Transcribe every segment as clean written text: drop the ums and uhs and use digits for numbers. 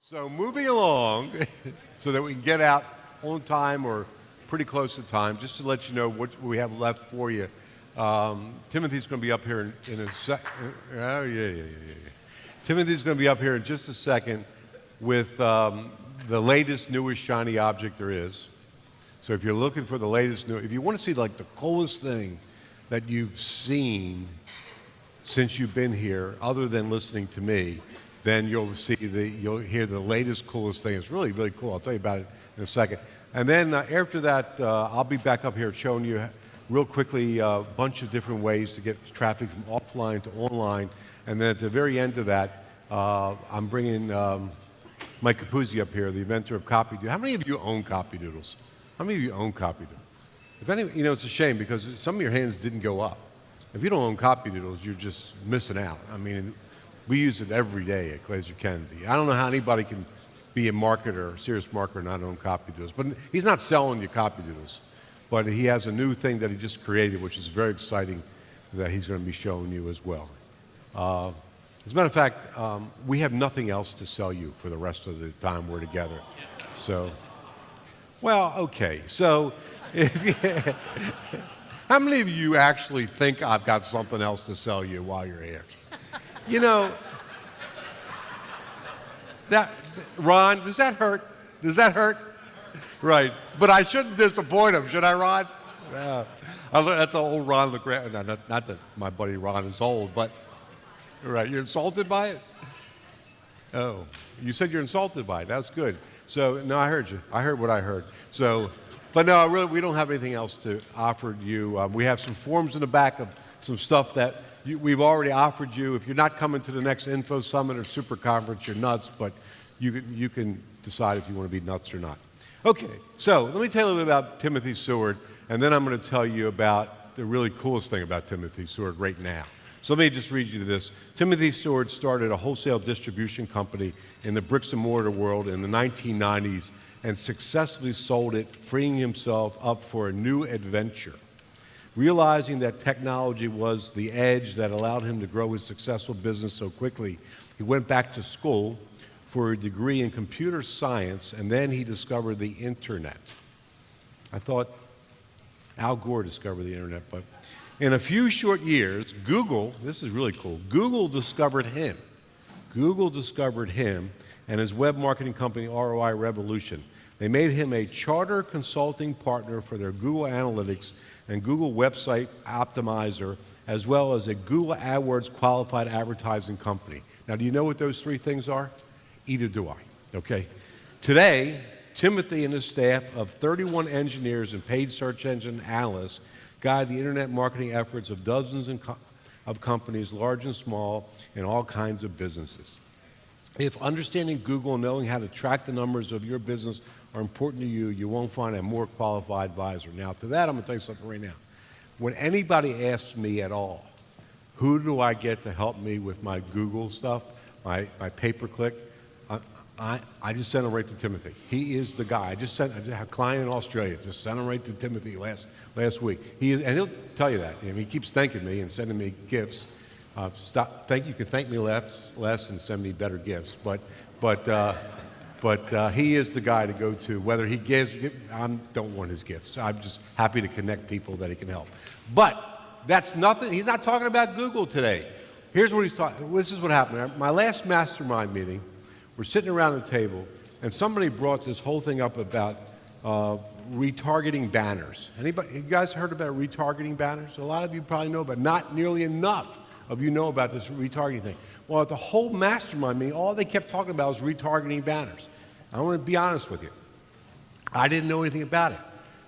So moving along, so that we can get out on time or pretty close to time, just to let you know what we have left for you. Timothy's going to be up here in a sec. Oh, yeah. Timothy's going to be up here in just a second with the latest, newest, shiny object there is. So if you're looking for the latest, if you want to see like the coolest thing that you've seen since you've been here, other than listening to me, then you'll hear the latest, coolest thing. It's really, really cool. I'll tell you about it in a second. And then after that, I'll be back up here showing you real quickly a bunch of different ways to get traffic from offline to online. And then at the very end of that, I'm bringing Mike Capuzzi up here, the inventor of CopyDoodle. How many of you own CopyDoodles? How many of you own CopyDoodle? If any, it's a shame because some of your hands didn't go up. If you don't own CopyDoodles, you're just missing out. I mean, we use it every day at Glaser Kennedy. I don't know how anybody can be a marketer, serious marketer, and not own CopyDoodles. But he's not selling you CopyDoodles. But he has a new thing that he just created, which is very exciting, that he's going to be showing you as well. As a matter of fact, we have nothing else to sell you for the rest of the time we're together. So, well, okay. So, how many of you actually think I've got something else to sell you while you're here? You know, Ron, does that hurt? Does that hurt? Right. But I shouldn't disappoint him, should I, Ron? That's an old Ron LeGrand. No, not that my buddy Ron is old, but, right, you're insulted by it? Oh, you said you're insulted by it. That's good. So, no, I heard you. I heard what I heard. So, but no, really, we don't have anything else to offer you. We have some forms in the back of some stuff that we've already offered you. If you're not coming to the next Info Summit or Super Conference, you're nuts, but you can decide if you want to be nuts or not. Okay, so let me tell you a little bit about Timothy Seward, and then I'm going to tell you about the really coolest thing about Timothy Seward right now. So let me just read you this. Timothy Seward started a wholesale distribution company in the bricks and mortar world in the 1990s and successfully sold it, freeing himself up for a new adventure. Realizing that technology was the edge that allowed him to grow his successful business so quickly, he went back to school for a degree in computer science, and then he discovered the internet. I thought Al Gore discovered the internet, but in a few short years, Google, this is really cool, Google discovered him. Google discovered him and his web marketing company, ROI Revolution. They made him a charter consulting partner for their Google Analytics and Google Website Optimizer, as well as a Google AdWords qualified advertising company. Now, do you know what those three things are? Either do I, okay? Today, Timothy and his staff of 31 engineers and paid search engine analysts guide the internet marketing efforts of dozens of companies, large and small, in all kinds of businesses. If understanding Google and knowing how to track the numbers of your business are important to you, you won't find a more qualified advisor. Now, to that, I'm going to tell you something right now. When anybody asks me at all, who do I get to help me with my Google stuff, my pay-per-click, I just sent him right to Timothy. He is the guy. I have a client in Australia, just sent him right to Timothy last week. And he'll tell you that. He keeps thanking me and sending me gifts. You can thank me less and send me better gifts. But he is the guy to go to. Whether he gives, I don't want his gifts. I'm just happy to connect people that he can help. But that's nothing. He's not talking about Google today. Here's what he's talking. This is what happened. My last mastermind meeting, we're sitting around the table, and somebody brought this whole thing up about retargeting banners. Anybody? You guys heard about retargeting banners? A lot of you probably know, but not nearly enough of you know about this retargeting thing. Well, at the whole mastermind meeting, all they kept talking about was retargeting banners. I want to be honest with you. I didn't know anything about it.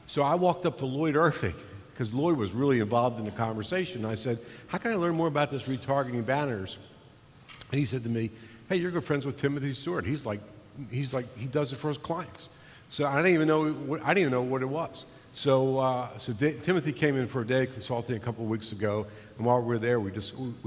So I walked up to Lloyd Irving, because Lloyd was really involved in the conversation. I said, how can I learn more about this retargeting banners? And he said to me, hey, you're good friends with Timothy Seward. He does it for his clients. So I didn't even know what it was. So Timothy came in for a day consulting a couple of weeks ago, and while we were there, we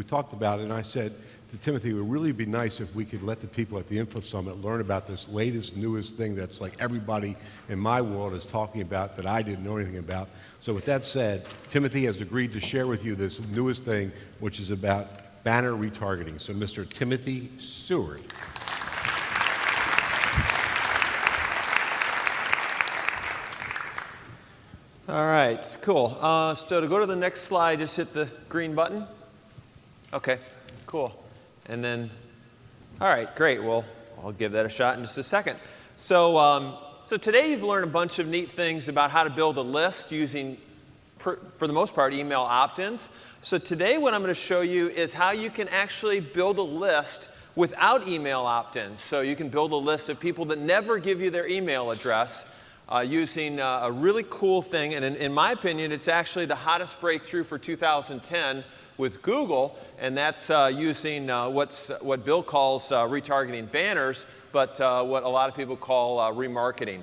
talked about it, and I said to Timothy, it would really be nice if we could let the people at the Info Summit learn about this latest, newest thing that's like everybody in my world is talking about that I didn't know anything about. So with that said, Timothy has agreed to share with you this newest thing, which is about banner retargeting. So Mr. Timothy Seward. All right, cool. So to go to the next slide, just hit the green button. Okay, cool. And then, all right, great. Well, I'll give that a shot in just a second. So, so today you've learned a bunch of neat things about how to build a list using, for the most part, email opt-ins. So today what I'm going to show you is how you can actually build a list without email opt-ins. So you can build a list of people that never give you their email address using a really cool thing. And in my opinion, it's actually the hottest breakthrough for 2010 with Google, and that's using what Bill calls retargeting banners, but what a lot of people call remarketing.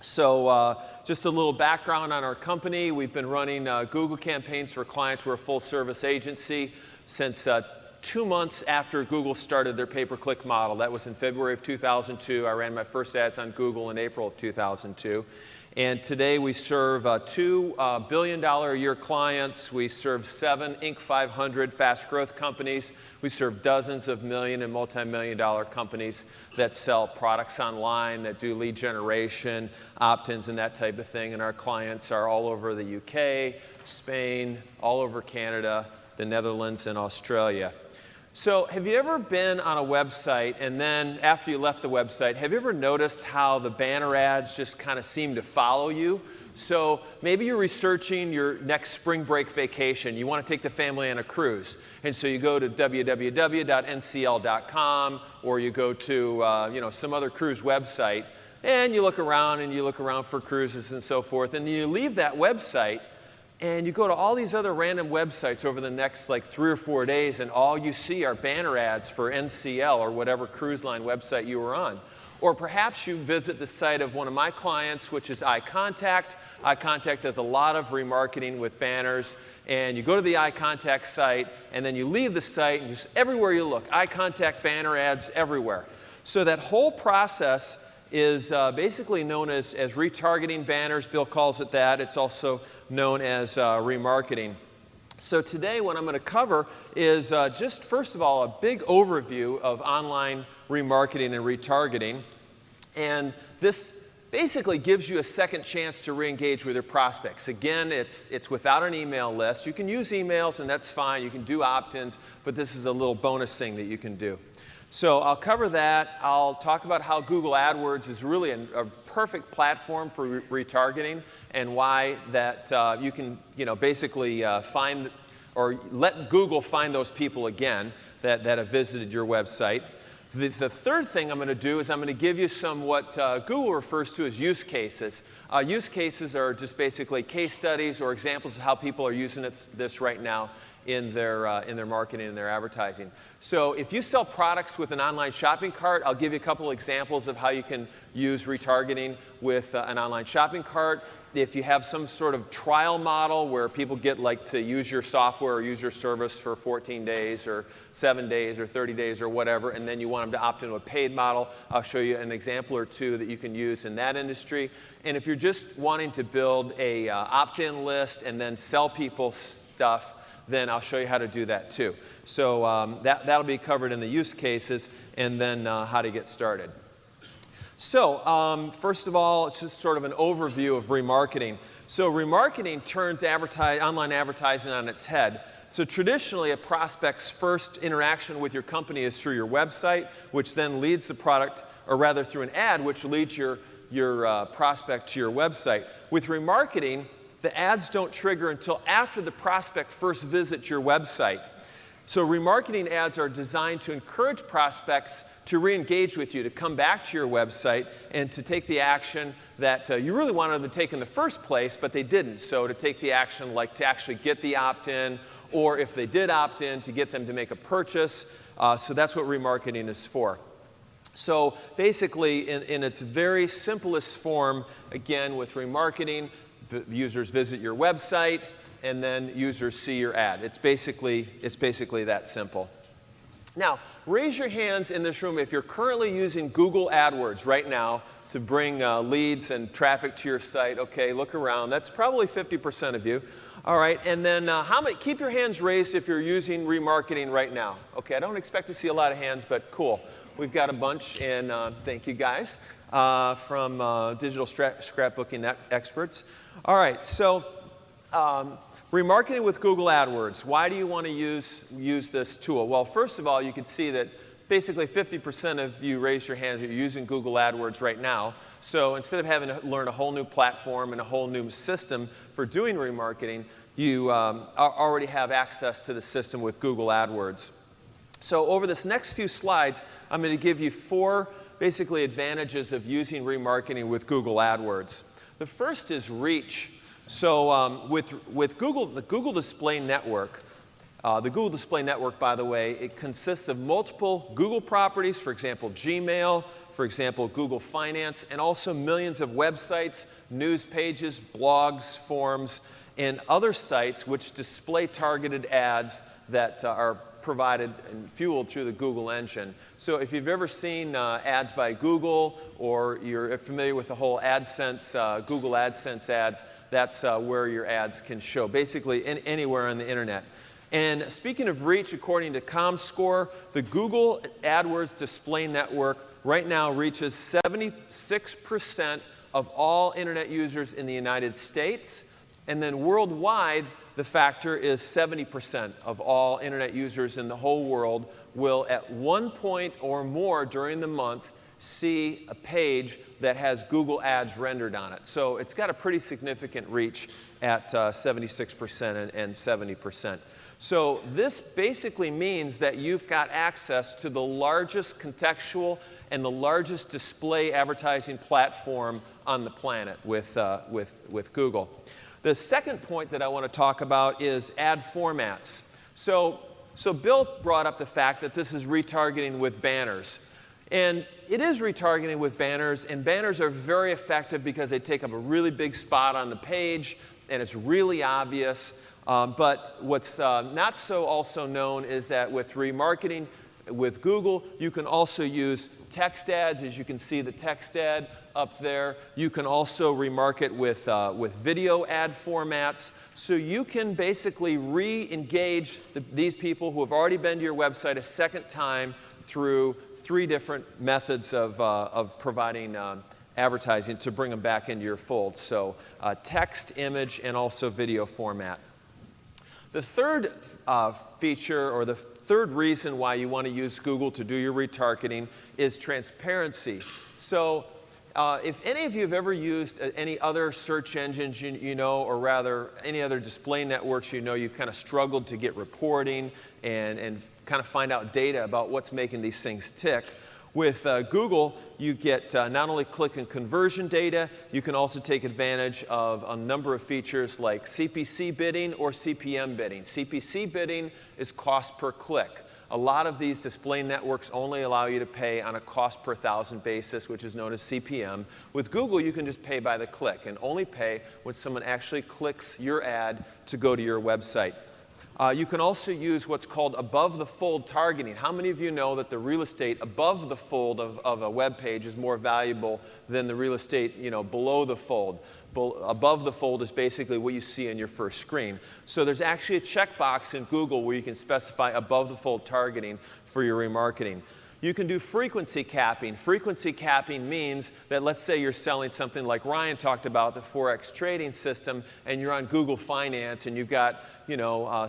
So just a little background on our company. We've been running Google campaigns for clients. We're a full-service agency since 2 months after Google started their pay-per-click model. That was in February of 2002. I ran my first ads on Google in April of 2002. And today we serve $2 billion a year clients. We serve 7 Inc. 500 fast growth companies. We serve dozens of million and multi-million dollar companies that sell products online, that do lead generation, opt-ins, and that type of thing. And our clients are all over the UK, Spain, all over Canada, the Netherlands, and Australia. So have you ever been on a website, and then after you left the website, have you ever noticed how the banner ads just kind of seem to follow you? So maybe you're researching your next spring break vacation. You want to take the family on a cruise. And so you go to www.ncl.com, or you go to some other cruise website, and you look around for cruises and so forth. And you leave that website, and you go to all these other random websites over the next like 3 or 4 days, and all you see are banner ads for NCL or whatever cruise line website you were on. Or perhaps you visit the site of one of my clients, which is iContact. iContact does a lot of remarketing with banners. And you go to the iContact site, and then you leave the site, and just everywhere you look, iContact banner ads everywhere. So that whole process is basically known as retargeting banners. Bill calls it that. It's also known as remarketing. So today what I'm going to cover is just first of all a big overview of online remarketing and retargeting. And this basically gives you a second chance to re-engage with your prospects. Again, it's without an email list. You can use emails, and that's fine. You can do opt-ins, but this is a little bonus thing that you can do. So I'll cover that. I'll talk about how Google AdWords is really a perfect platform for retargeting, and why that you can basically find or let Google find those people again that have visited your website. The third thing I'm going to do is I'm going to give you some what Google refers to as use cases. Use cases are just basically case studies or examples of how people are using this right now in their marketing and their advertising. So if you sell products with an online shopping cart, I'll give you a couple examples of how you can use retargeting with an online shopping cart. If you have some sort of trial model where people get to use your software or use your service for 14 days or 7 days or 30 days or whatever, and then you want them to opt into a paid model, I'll show you an example or two that you can use in that industry. And if you're just wanting to build a opt-in list and then sell people stuff, then I'll show you how to do that too. So that'll be covered in the use cases, and then how to get started. So first of all, it's just sort of an overview of remarketing. So remarketing turns online advertising on its head. So traditionally, a prospect's first interaction with your company is through your website, which then leads the product, or rather through an ad, which leads your prospect to your website. With remarketing, the ads don't trigger until after the prospect first visits your website. So remarketing ads are designed to encourage prospects to re-engage with you, to come back to your website, and to take the action that you really wanted them to take in the first place, but they didn't. So to take the action like to actually get the opt-in, or if they did opt in, to get them to make a purchase. So that's what remarketing is for. So basically, in its very simplest form, again, with remarketing, the users visit your website, and then users see your ad. It's basically that simple. Now, raise your hands in this room if you're currently using Google AdWords right now to bring leads and traffic to your site. Okay, look around. That's probably 50% of you. All right, and then how many? Keep your hands raised if you're using remarketing right now. Okay, I don't expect to see a lot of hands, but cool. We've got a bunch, and thank you guys, from digital scrapbooking experts. All right, so remarketing with Google AdWords. Why do you want to use this tool? Well, first of all, you can see that basically 50% of you raise your hands that you're using Google AdWords right now. So instead of having to learn a whole new platform and a whole new system for doing remarketing, you already have access to the system with Google AdWords. So over this next few slides, I'm going to give you 4 basically advantages of using remarketing with Google AdWords. The first is reach. So with Google, the Google Display Network, by the way, it consists of multiple Google properties, for example, Gmail, for example, Google Finance, and also millions of websites, news pages, blogs, forums, and other sites which display targeted ads that are provided and fueled through the Google engine. So if you've ever seen ads by Google, or you're familiar with the whole AdSense, Google AdSense ads, that's where your ads can show, basically anywhere on the internet. And speaking of reach, according to ComScore, the Google AdWords Display Network right now reaches 76% of all internet users in the United States. And then worldwide, the factor is 70% of all internet users in the whole world will, at one point or more during the month, see a page that has Google Ads rendered on it. So it's got a pretty significant reach at 76% and 70%. So this basically means that you've got access to the largest contextual and the largest display advertising platform on the planet with Google. The second point that I want to talk about is ad formats. So Bill brought up the fact that this is retargeting with banners. And it is retargeting with banners, and banners are very effective because they take up a really big spot on the page, and it's really obvious. But what's not so also known is that with remarketing with Google, you can also use text ads. As you can see the text ad up there. You can also remarket with video ad formats. So you can basically re-engage these people who have already been to your website a second time through 3 different methods of providing advertising to bring them back into your fold. So text, image, and also video format. The third feature, or the third reason why you want to use Google to do your retargeting, is transparency. So if any of you have ever used any other search engines you know, or rather any other display networks you know, you've kind of struggled to get reporting and kind of find out data about what's making these things tick. With Google, you get not only click and conversion data, you can also take advantage of a number of features like CPC bidding or CPM bidding. CPC bidding is cost per click. A lot of these display networks only allow you to pay on a cost per thousand basis, which is known as CPM. With Google, you can just pay by the click and only pay when someone actually clicks your ad to go to your website. You can also use what's called above-the-fold targeting. How many of you know that the real estate above the fold of a web page is more valuable than the real estate below the fold? Above the fold is basically what you see on your first screen. So there's actually a checkbox in Google where you can specify above-the-fold targeting for your remarketing. You can do frequency capping. Frequency capping means that, let's say you're selling something like Ryan talked about, the Forex trading system, and you're on Google Finance, and you've got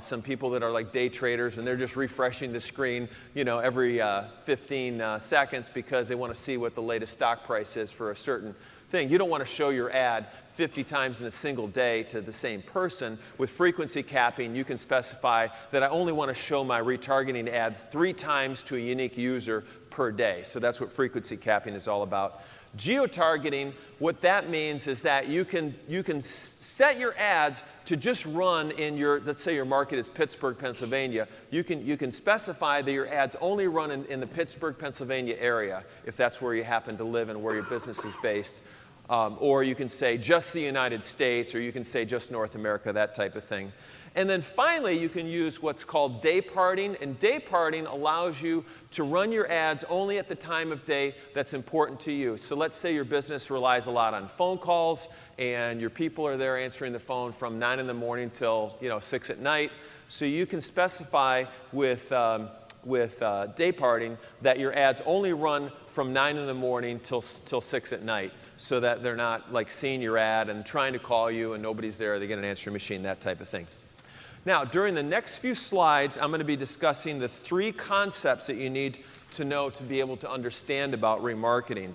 some people that are like day traders, and they're just refreshing the screen every 15 seconds because they want to see what the latest stock price is for a certain thing. You don't want to show your ad 50 times in a single day to the same person. With frequency capping, you can specify that I only want to show my retargeting ad 3 times to a unique user per day. So that's what frequency capping is all about. Geotargeting, what that means is that you can set your ads to just run in your, let's say your market is Pittsburgh, Pennsylvania. You can specify that your ads only run in the Pittsburgh, Pennsylvania area, if that's where you happen to live and where your business is based. Or you can say just the United States, or you can say just North America, that type of thing. And then finally, you can use what's called day parting. And day parting allows you to run your ads only at the time of day that's important to you. So let's say your business relies a lot on phone calls, and your people are there answering the phone from 9 in the morning till 6 at night. So you can specify with day parting, that your ads only run from 9 in the morning till 6 at night, so that they're not like seeing your ad and trying to call you and nobody's there, they get an answering machine, that type of thing. Now, during the next few slides, I'm going to be discussing the 3 concepts that you need to know to be able to understand about remarketing,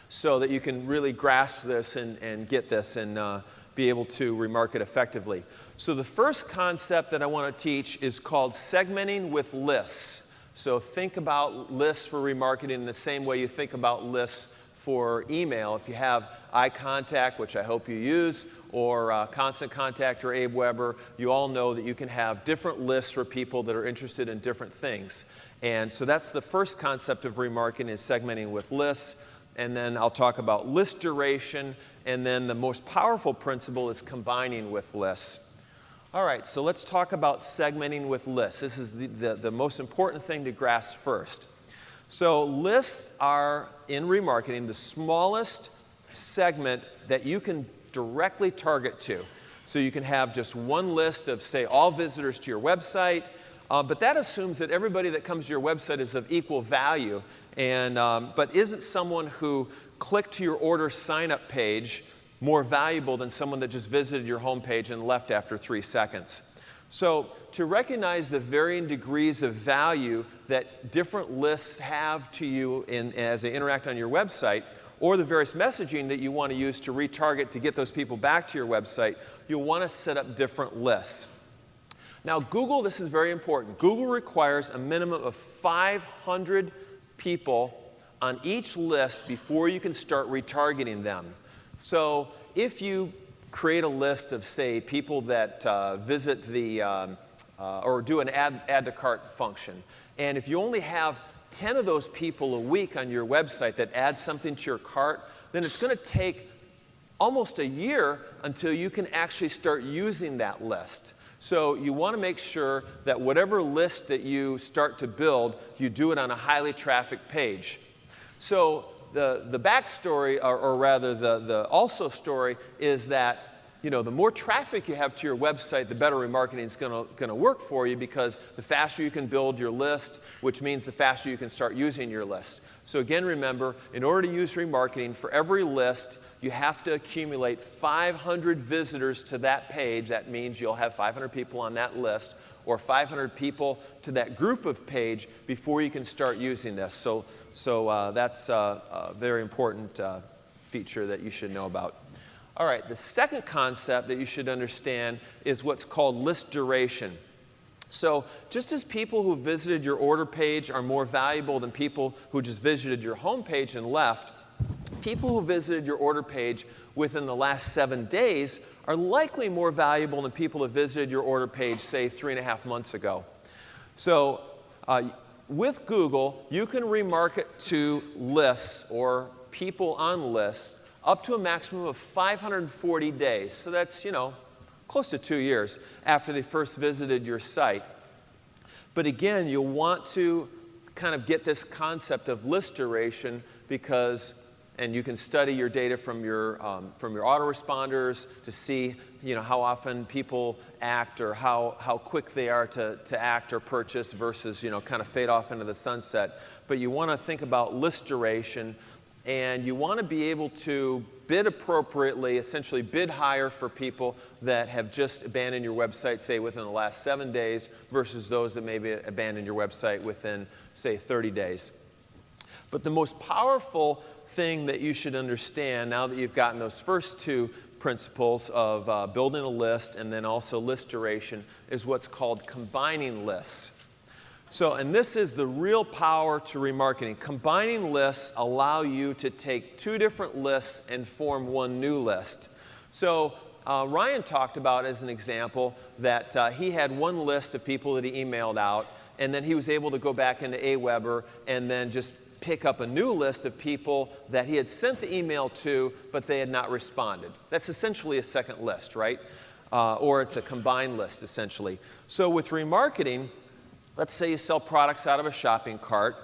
so that you can really grasp this and get this and be able to remarket effectively. So the first concept that I want to teach is called segmenting with lists. So think about lists for remarketing in the same way you think about lists for email. If you have iContact, which I hope you use, or Constant Contact or AbeWeber, you all know that you can have different lists for people that are interested in different things. And so that's the first concept of remarketing, is segmenting with lists. And then I'll talk about list duration. And then the most powerful principle is combining with lists. All right, so let's talk about segmenting with lists. This is the most important thing to grasp first. So lists are, in remarketing, the smallest segment that you can directly target to. So you can have just one list of, say, all visitors to your website, but that assumes that everybody that comes to your website is of equal value, but isn't someone who clicked to your order sign-up page more valuable than someone that just visited your homepage and left after 3 seconds. So to recognize the varying degrees of value that different lists have to you as they interact on your website, or the various messaging that you want to use to retarget to get those people back to your website, you'll want to set up different lists. Now Google, this is very important, Google requires a minimum of 500 people on each list before you can start retargeting them. So if you create a list of, say, people that visit or do an add to cart function, and if you only have 10 of those people a week on your website that add something to your cart, then it's going to take almost a year until you can actually start using that list. So you want to make sure that whatever list that you start to build, you do it on a highly trafficked page. So the backstory, or rather the also story, is that the more traffic you have to your website, the better remarketing is going to work for you, because the faster you can build your list, which means the faster you can start using your list. So again, remember, in order to use remarketing, for every list, you have to accumulate 500 visitors to that page. That means you'll have 500 people on that list, or 500 people to that group of page before you can start using this. So that's a very important feature that you should know about. All right, the second concept that you should understand is what's called list duration. So just as people who visited your order page are more valuable than people who just visited your home page and left, people who visited your order page within the last 7 days are likely more valuable than people who visited your order page, say, 3.5 months ago. So with Google, you can remarket to lists or people on lists up to a maximum of 540 days. So that's, close to 2 years after they first visited your site. But again, you'll want to kind of get this concept of list duration, and you can study your data from your autoresponders to see, how often people act, or how quick they are to act or purchase versus, kind of fade off into the sunset. But you want to think about list duration, and you want to be able to bid appropriately, essentially bid higher for people that have just abandoned your website, say, within the last 7 days, versus those that maybe abandoned your website within, say, 30 days. But the most powerful thing that you should understand, now that you've gotten those first 2 principles of building a list and then also list duration, is what's called combining lists. So, and this is the real power to remarketing. Combining lists allow you to take 2 different lists and form one new list. So Ryan talked about, as an example, that he had one list of people that he emailed out, and then he was able to go back into AWeber and then just pick up a new list of people that he had sent the email to, but they had not responded. That's essentially a second list, right? Or it's a combined list, essentially. So with remarketing, let's say you sell products out of a shopping cart,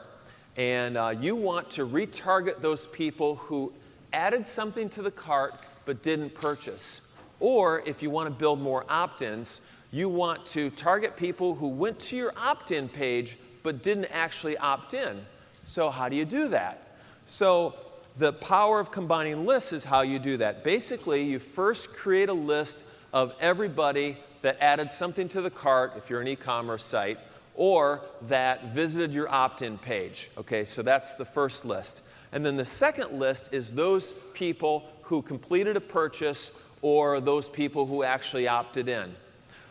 and you want to retarget those people who added something to the cart but didn't purchase. Or if you want to build more opt-ins, you want to target people who went to your opt-in page but didn't actually opt in. So how do you do that? So the power of combining lists is how you do that. Basically, you first create a list of everybody that added something to the cart, if you're an e-commerce site, or that visited your opt-in page. Okay, so that's the first list. And then the second list is those people who completed a purchase or those people who actually opted in.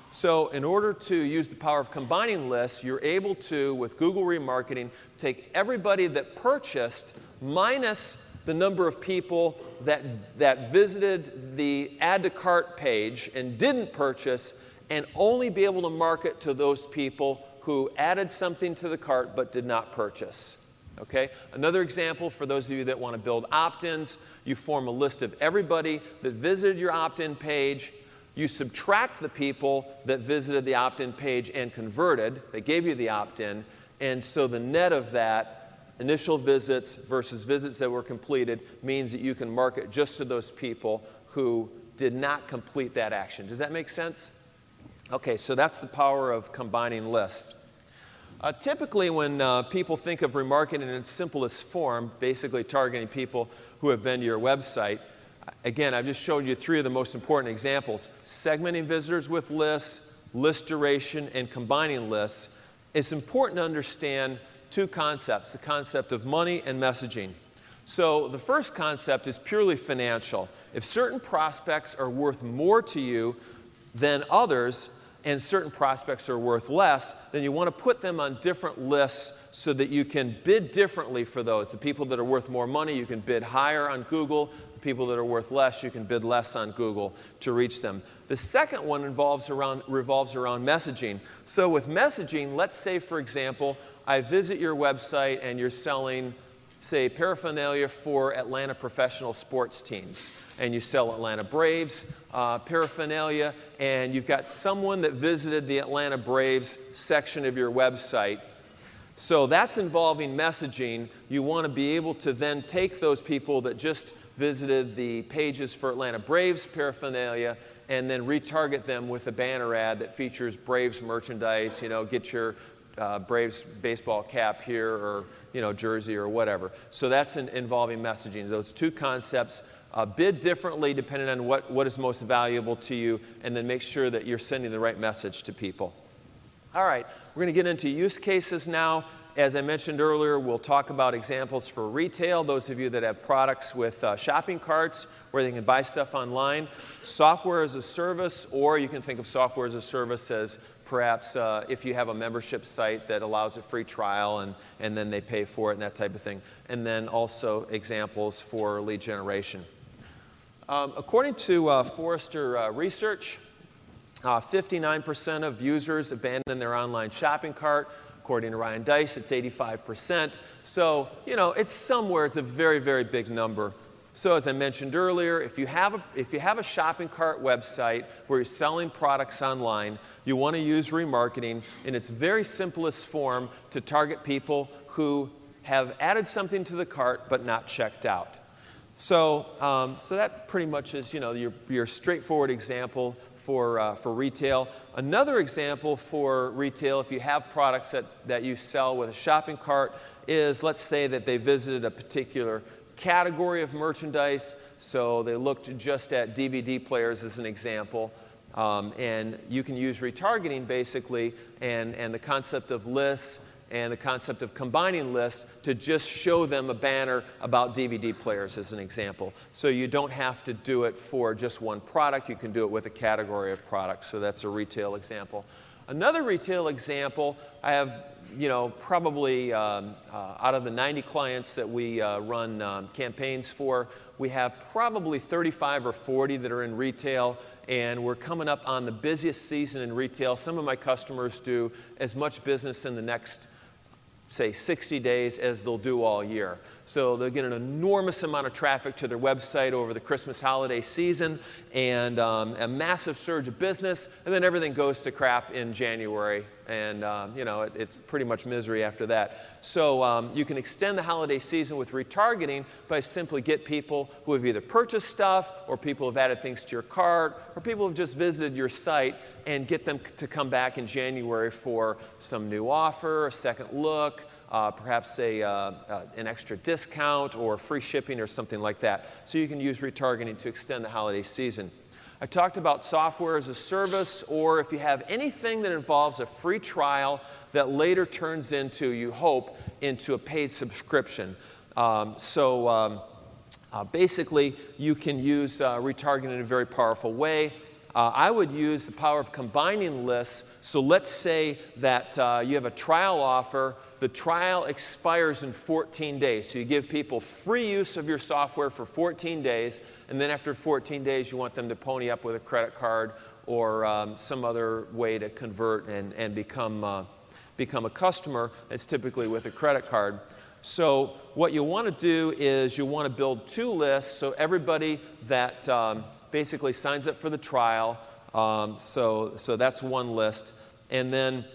So in order to use the power of combining lists, you're able to, with Google Remarketing, take everybody that purchased minus the number of people that visited the Add to Cart page and didn't purchase, and only be able to market to those people who added something to the cart but did not purchase. Okay? Another example for those of you that want to build opt-ins, you form a list of everybody that visited your opt-in page. You subtract the people that visited the opt-in page and converted. They gave you the opt-in. And so the net of that, initial visits versus visits that were completed, means that you can market just to those people who did not complete that action. Does that make sense? Okay, so that's the power of combining lists. Typically, when people think of remarketing in its simplest form, basically targeting people who have been to your website, again, I've just shown you three of the most important examples: segmenting visitors with lists, list duration, and combining lists. It's important to understand two concepts, the concept of money and messaging. So the first concept is purely financial. If certain prospects are worth more to you than others, and certain prospects are worth less, then you want to put them on different lists so that you can bid differently for those. The people that are worth more money, you can bid higher on Google. The people that are worth less, you can bid less on Google to reach them. The second one revolves around messaging. So with messaging, let's say, for example, I visit your website and you're selling, say, paraphernalia for Atlanta professional sports teams. And you sell Atlanta Braves paraphernalia, and you've got someone that visited the Atlanta Braves section of your website. So that's involving messaging. You want to be able to then take those people that just visited the pages for Atlanta Braves paraphernalia and then retarget them with a banner ad that features Braves merchandise. You know, get your Braves baseball cap here, or jersey or whatever. So that's involving messaging. Those two concepts. Bid differently depending on what is most valuable to you, and then make sure that you're sending the right message to people. All right, we're going to get into use cases now. As I mentioned earlier, we'll talk about examples for retail, those of you that have products with shopping carts where they can buy stuff online. Software as a service, or you can think of software as a service as perhaps if you have a membership site that allows a free trial and then they pay for it and that type of thing. And then also examples for lead generation. According to Forrester research, 59% of users abandon their online shopping cart. According to Ryan Dice, it's 85%. So, it's somewhere, it's a very, very big number. So as I mentioned earlier, if you have a shopping cart website where you're selling products online, you want to use remarketing in its very simplest form to target people who have added something to the cart but not checked out. So that pretty much is your straightforward example for retail. Another example for retail, if you have products that you sell with a shopping cart, is let's say that they visited a particular category of merchandise. So they looked just at DVD players as an example. And you can use retargeting basically and the concept of lists and the concept of combining lists to just show them a banner about DVD players as an example. So you don't have to do it for just one product. You can do it with a category of products. So that's a retail example. Another retail example, I have probably out of the 90 clients that we run campaigns for, we have probably 35 or 40 that are in retail, and we're coming up on the busiest season in retail. Some of my customers do as much business in the next, say, 60 days as they'll do all year. So they'll get an enormous amount of traffic to their website over the Christmas holiday season, and a massive surge of business, and then everything goes to crap in January and you know, it's pretty much misery after that. So you can extend the holiday season with retargeting by simply get people who have either purchased stuff, or people who have added things to your cart, or people who have just visited your site, and get them to come back in January for some new offer, a second look, perhaps an extra discount or free shipping or something like that. So you can use retargeting to extend the holiday season. I talked about software as a service, or if you have anything that involves a free trial that later turns into, you hope, into a paid subscription. Basically, you can use retargeting in a very powerful way. I would use the power of combining lists. So let's say that you have a trial offer. The trial expires in 14 days. So you give people free use of your software for 14 days, and then after 14 days, you want them to pony up with a credit card or some other way to convert and become a customer. It's typically with a credit card. So what you want to do is you want to build two lists, so everybody that basically signs up for the trial, so that's one list. And then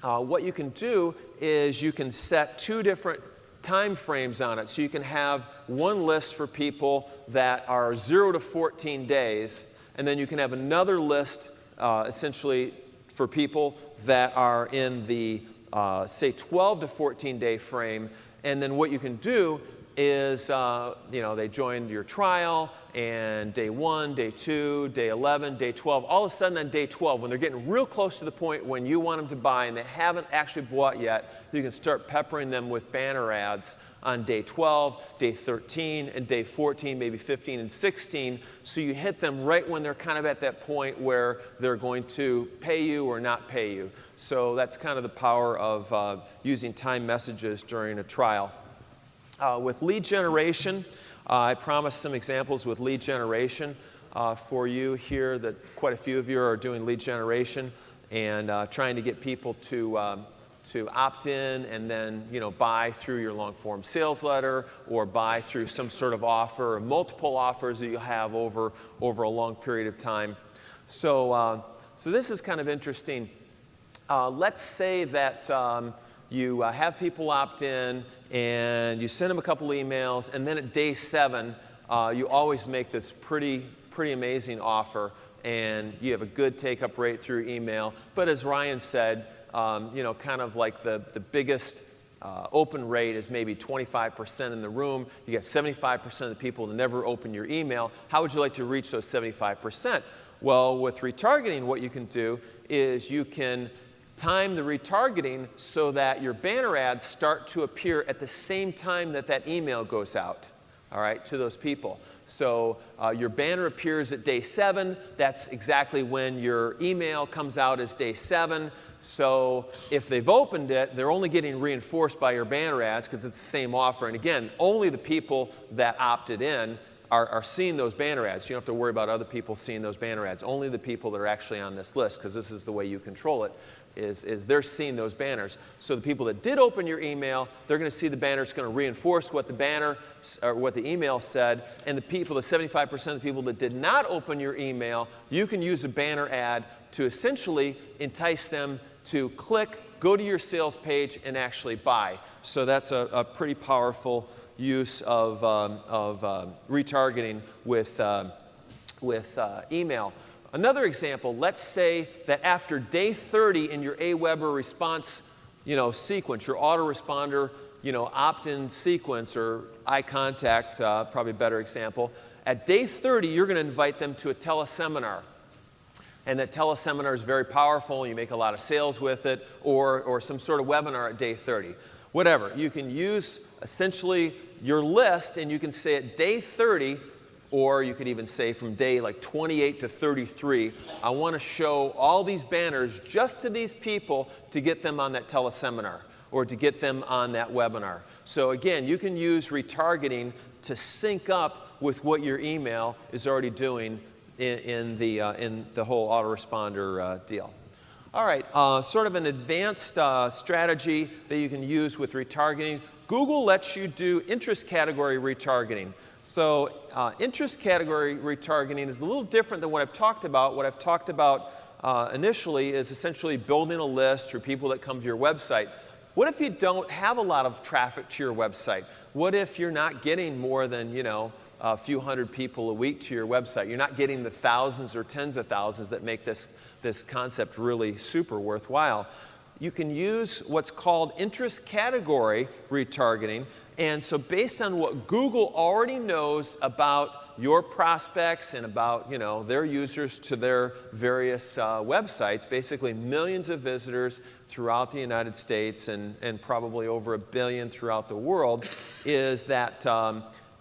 what you can do is you can set two different time frames on it. So you can have one list for people that are 0 to 14 days, and then you can have another list essentially for people that are in the, say, 12 to 14 day frame. And then what you can do is, you know, they joined your trial, and day 1, day 2, day 11, day 12, all of a sudden on day 12, when they're getting real close to the point when you want them to buy and they haven't actually bought yet, you can start peppering them with banner ads on day 12, day 13, and day 14, maybe 15 and 16, so you hit them right when they're kind of at that point where they're going to pay you or not pay you. So that's kind of the power of using time messages during a trial. With lead generation, I promised some examples with lead generation for you here, that quite a few of you are doing lead generation and trying to get people to opt in and then, you know, buy through your long form sales letter, or buy through some sort of offer or multiple offers that you have over a long period of time. So this is kind of interesting. Let's say that you have people opt in, and you send them a couple emails, and then at day 7, you always make this pretty amazing offer, and you have a good take-up rate through email. But as Ryan said, you know, kind of like the biggest open rate is maybe 25% in the room. You get 75% of the people that never open your email. How would you like to reach those 75%? Well, with retargeting, what you can do is you can time the retargeting so that your banner ads start to appear at the same time that that email goes out, all right, to those people. So your banner appears at day 7. That's exactly when your email comes out as day 7. So if they've opened it, they're only getting reinforced by your banner ads because it's the same offer. And again, only the people that opted in are seeing those banner ads. You don't have to worry about other people seeing those banner ads. Only the people that are actually on this list, because this is the way you control it, is they're seeing those banners. So the people that did open your email, they're going to see the banner. It's going to reinforce what the banner or what the email said. And the people, the 75% of the people that did not open your email, you can use a banner ad to essentially entice them to click, go to your sales page, and actually buy. So that's a pretty powerful use of retargeting with email. Another example, let's say that after day 30 in your AWeber response, you know, sequence, your autoresponder, you know, opt-in sequence or eye contact, probably a better example. At day 30, you're going to invite them to a teleseminar. And that teleseminar is very powerful. You make a lot of sales with it, or some sort of webinar at day 30. Whatever. You can use essentially your list, and you can say at day 30, or you could even say from day like 28 to 33, I want to show all these banners just to these people to get them on that teleseminar or to get them on that webinar. So again, you can use retargeting to sync up with what your email is already doing in the whole autoresponder deal. All right, sort of an advanced strategy that you can use with retargeting. Google lets you do interest category retargeting. So interest category retargeting is a little different than what I've talked about. What I've talked about initially is essentially building a list for people that come to your website. What if you don't have a lot of traffic to your website? What if you're not getting more than, a few hundred people a week to your website? You're not getting the thousands or tens of thousands that make this concept really super worthwhile. You can use what's called interest category retargeting. And so based on what Google already knows about your prospects and about their users to their various websites, basically millions of visitors throughout the United States and probably over 1 billion throughout the world, is that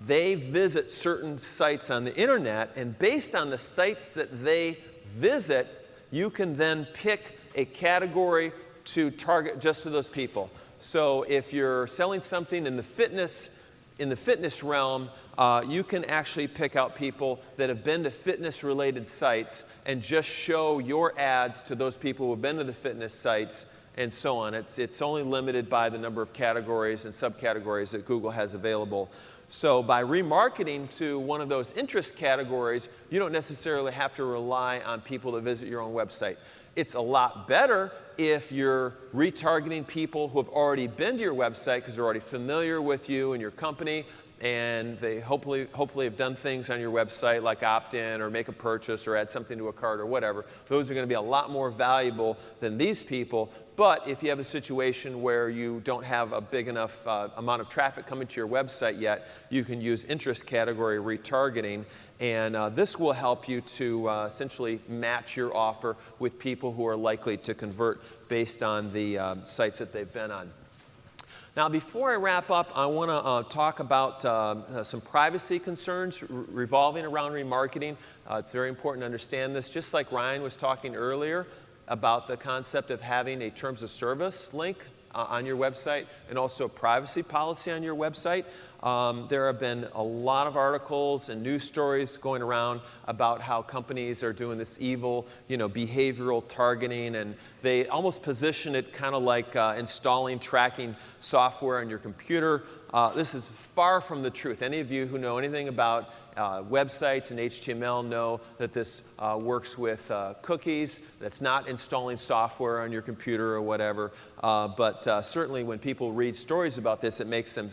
they visit certain sites on the internet, and based on the sites that they visit, you can then pick a category to target just to those people. So if you're selling something in the fitness realm, you can actually pick out people that have been to fitness-related sites and just show your ads to those people who have been to the fitness sites and so on. It's only limited by the number of categories and subcategories that Google has available. So by remarketing to one of those interest categories, you don't necessarily have to rely on people to visit your own website. It's a lot better if you're retargeting people who have already been to your website because they're already familiar with you and your company, and they hopefully have done things on your website like opt in or make a purchase or add something to a cart or whatever. Those are going to be a lot more valuable than these people. But if you have a situation where you don't have a big enough amount of traffic coming to your website yet, you can use interest category retargeting. And this will help you to essentially match your offer with people who are likely to convert based on the sites that they've been on. Now, before I wrap up, I want to talk about some privacy concerns revolving around remarketing. It's very important to understand this. Just like Ryan was talking earlier about the concept of having a terms of service link on your website and also a privacy policy on your website. There have been a lot of articles and news stories going around about how companies are doing this evil, behavioral targeting, and they almost position it kind of like installing tracking software on your computer. This is far from the truth. Any of you who know anything about websites and HTML know that this works with cookies. That's not installing software on your computer or whatever. But certainly when people read stories about this, it makes them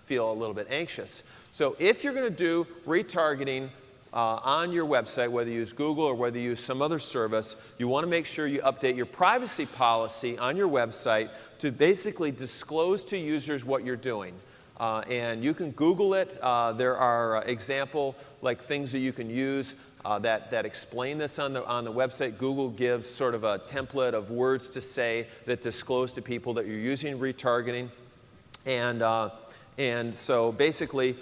feel a little bit anxious. So if you're going to do retargeting on your website, whether you use Google or whether you use some other service, you want to make sure you update your privacy policy on your website to basically disclose to users what you're doing. And you can Google it. There are example like things that you can use that explain this on the website. Google gives sort of a template of words to say that disclose to people that you're using retargeting. And so basically,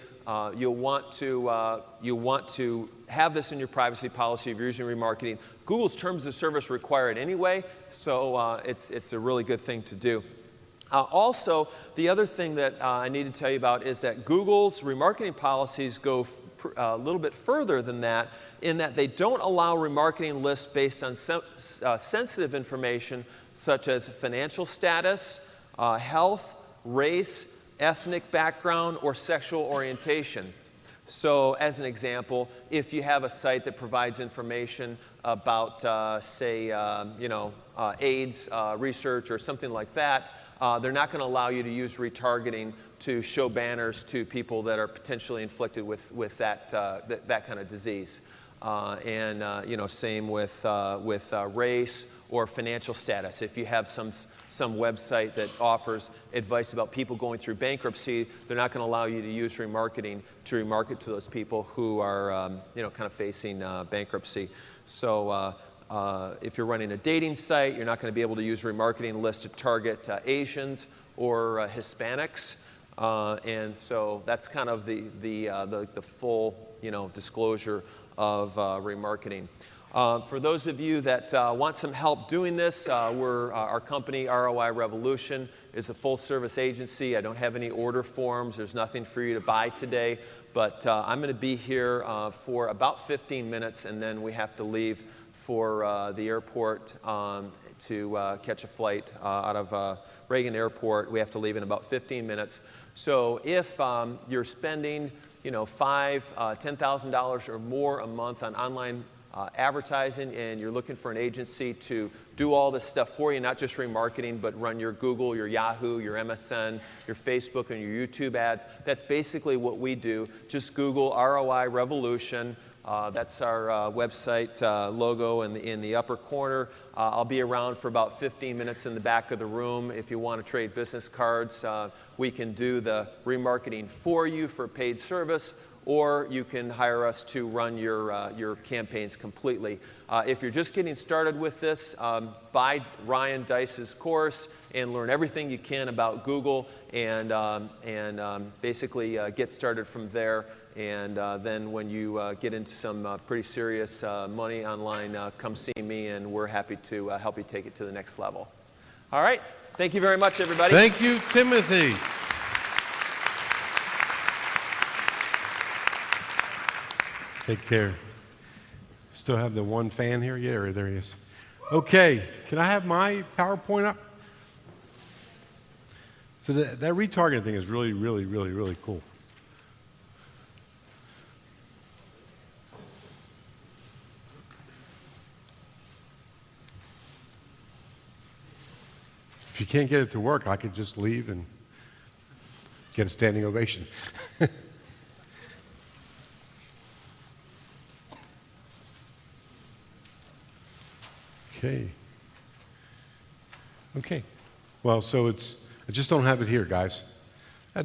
you'll want to have this in your privacy policy if you're using remarketing. Google's terms of service require it anyway, so it's a really good thing to do. Also, the other thing that I need to tell you about is that Google's remarketing policies go a little bit further than that, in that they don't allow remarketing lists based on sensitive information such as financial status, health, race, ethnic background, or sexual orientation. So as an example, if you have a site that provides information about, say, AIDS research or something like that, they're not going to allow you to use retargeting to show banners to people that are potentially inflicted with that kind of disease. Same with race or financial status. If you have some website that offers advice about people going through bankruptcy, they're not going to allow you to use remarketing to remarket to those people who are kind of facing bankruptcy. So if you're running a dating site, you're not going to be able to use remarketing lists to target Asians or Hispanics. And so that's kind of the full disclosure of remarketing. For those of you that want some help doing this, our company, ROI Revolution, is a full-service agency. I don't have any order forms. There's nothing for you to buy today. But I'm going to be here for about 15 minutes, and then we have to leave for the airport to catch a flight out of Reagan Airport. We have to leave in about 15 minutes. So if you're spending $5,000, $10,000 or more a month on online advertising and you're looking for an agency to do all this stuff for you, not just remarketing, but run your Google, your Yahoo, your MSN, your Facebook, and your YouTube ads, that's basically what we do. Just Google ROI Revolution. That's our website logo in the upper corner. I'll be around for about 15 minutes in the back of the room. If you want to trade business cards, we can do the remarketing for you for paid service, or you can hire us to run your campaigns completely. If you're just getting started with this, buy Ryan Dice's course and learn everything you can about Google and basically get started from there. And then when you get into some pretty serious money online, come see me, and we're happy to help you take it to the next level. All right. Thank you very much, everybody. Thank you, Timothy. Take care. Still have the one fan here? Yeah, there he is. Okay, can I have my PowerPoint up? So that retargeting thing is really, really, really, really cool. If you can't get it to work, I could just leave and get a standing ovation. Okay. Well, so I just don't have it here, guys.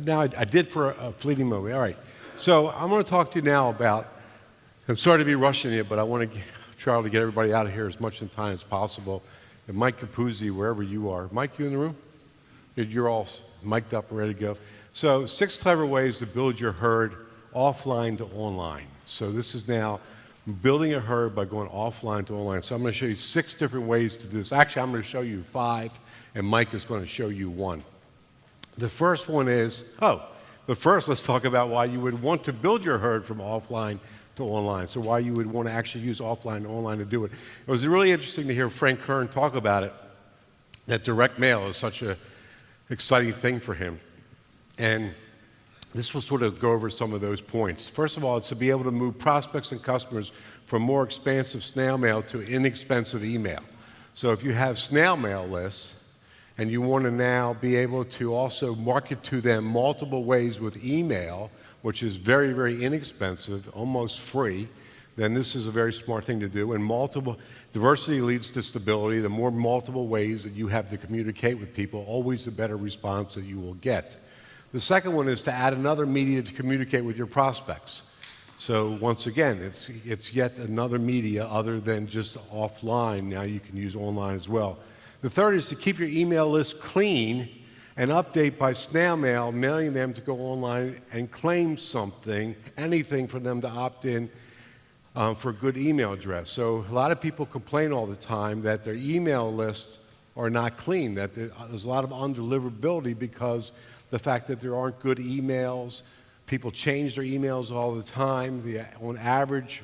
Now, I did for a fleeting moment. All right. So I'm going to talk to you now about, I'm sorry to be rushing you, but I want to try to get everybody out of here as much in time as possible. And Mike Capuzzi, wherever you are. Mike, you in the room? You're all mic'd up and ready to go. So 6 clever ways to build your herd offline to online. So this is now building a herd by going offline to online. So I'm going to show you 6 different ways to do this. Actually, I'm going to show you 5, and Mike is going to show you 1. The first one is, but first let's talk about why you would want to build your herd from offline to online. So why you would want to actually use offline to online to do it. It was really interesting to hear Frank Kern talk about it, that direct mail is such an exciting thing for him. And this will sort of go over some of those points. First of all, it's to be able to move prospects and customers from more expansive snail mail to inexpensive email. So if you have snail mail lists and you want to now be able to also market to them multiple ways with email, which is very, very inexpensive, almost free, then this is a very smart thing to do. And diversity leads to stability. The more multiple ways that you have to communicate with people, always the better response that you will get. The second one is to add another media to communicate with your prospects. So once again, it's yet another media other than just offline. Now you can use online as well. The third is to keep your email list clean and update by snail mail, mailing them to go online and claim something, anything for them to opt in for a good email address. So a lot of people complain all the time that their email lists are not clean, that there's a lot of undeliverability because the fact that there aren't good emails. People change their emails all the time. On average,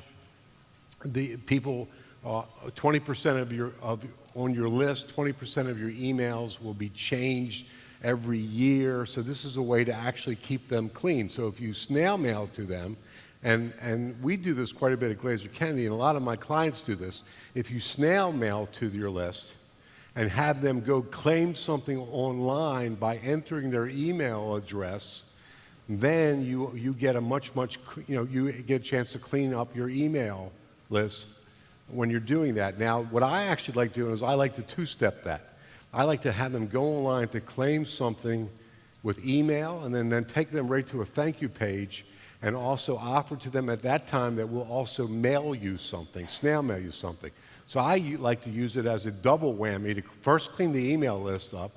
the people, 20% on your list, 20% of your emails will be changed every year. So this is a way to actually keep them clean. So if you snail mail to them, and we do this quite a bit at Glazer Kennedy, and a lot of my clients do this. If you snail mail to your list and have them go claim something online by entering their email address, then you get you get a chance to clean up your email list when you're doing that. Now, what I actually like doing is I like to two-step that. I like to have them go online to claim something with email and then take them right to a thank you page and also offer to them at that time that we'll also mail you something, snail mail you something. So I like to use it as a double whammy to first clean the email list up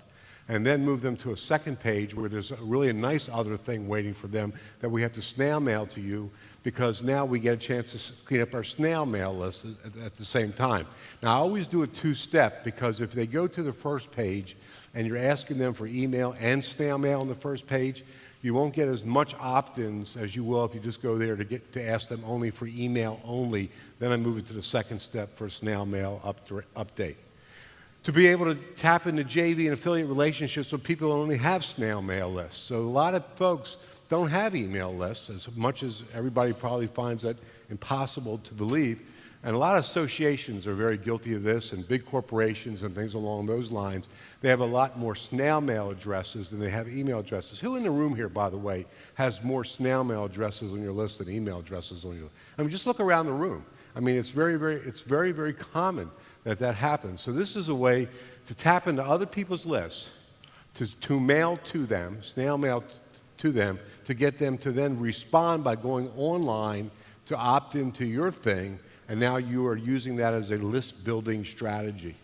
and then move them to a second page where there's really a nice other thing waiting for them that we have to snail mail to you, because now we get a chance to clean up our snail mail list at the same time. Now, I always do a two-step, because if they go to the first page and you're asking them for email and snail mail on the first page, you won't get as much opt-ins as you will if you just go there to ask them only for email only. Then I move it to the second step for snail mail update. To be able to tap into JV and affiliate relationships with people who only have snail mail lists. So a lot of folks don't have email lists, as much as everybody probably finds that impossible to believe. And a lot of associations are very guilty of this, and big corporations and things along those lines. They have a lot more snail mail addresses than they have email addresses. Who in the room here, by the way, has more snail mail addresses on your list than email addresses on your list? I mean, just look around the room. I mean, it's very common that that happens. So this is a way to tap into other people's lists, to mail to them, snail mail to them, to get them to then respond by going online to opt into your thing. And now you are using that as a list building strategy.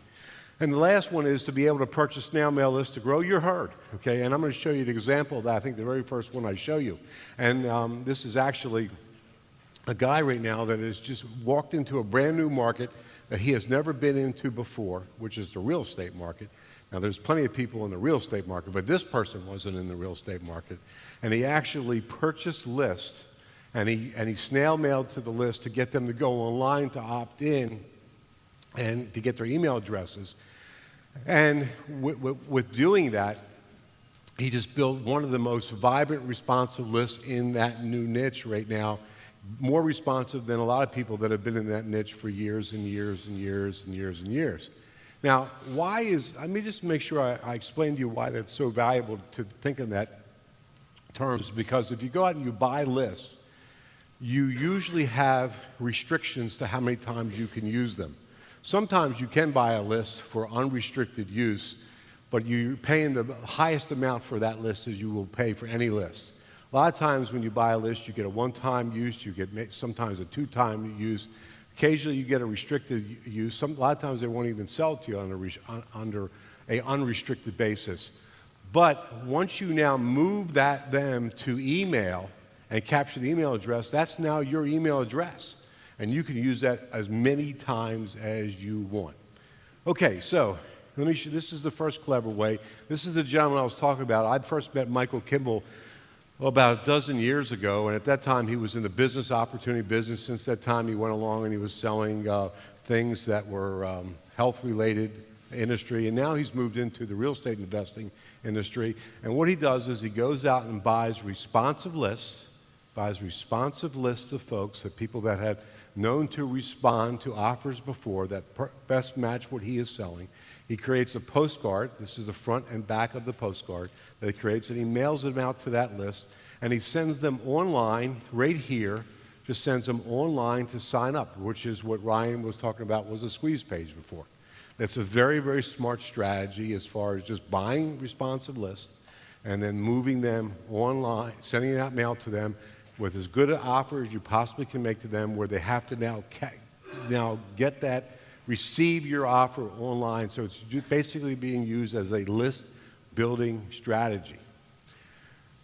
And the last one is to be able to purchase snail mail lists to grow your herd. Okay, and I'm going to show you an example of that. I think the very first one I show you. And this is actually a guy right now that has just walked into a brand new market that he has never been into before, which is the real estate market. Now, there's plenty of people in the real estate market, but this person wasn't in the real estate market. And he actually purchased lists. And he snail mailed to the list to get them to go online to opt in and to get their email addresses. And with doing that, he just built one of the most vibrant, responsive lists in that new niche right now, more responsive than a lot of people that have been in that niche for years and years and years and years and years. Now, let me just make sure I explain to you why that's so valuable to think in that terms, because if you go out and you buy lists, you usually have restrictions to how many times you can use them. Sometimes you can buy a list for unrestricted use, but you're paying the highest amount for that list as you will pay for any list. A lot of times when you buy a list, you get a one-time use, you get sometimes a two-time use. Occasionally you get a restricted use. A lot of times they won't even sell it to you under an unrestricted basis. But once you now move them to email, and capture the email address, that's now your email address. And you can use that as many times as you want. Okay, so let me show, this is the first clever way. This is the gentleman I was talking about. I first met Michael Kimball about a dozen years ago, and at that time he was in the business opportunity business. Since that time he went along and he was selling things that were health-related industry, and now he's moved into the real estate investing industry. And what he does is he goes out and buys responsive lists of folks, that people that have known to respond to offers before that best match what he is selling. He creates a postcard. This is the front and back of the postcard that he creates, and he mails them out to that list, and he sends them online right here, just sends them online to sign up, which is what Ryan was talking about was a squeeze page before. That's a very smart strategy as far as just buying responsive lists and then moving them online, sending out mail to them, with as good an offer as you possibly can make to them, where they have to now get that, receive your offer online. So it's basically being used as a list building strategy.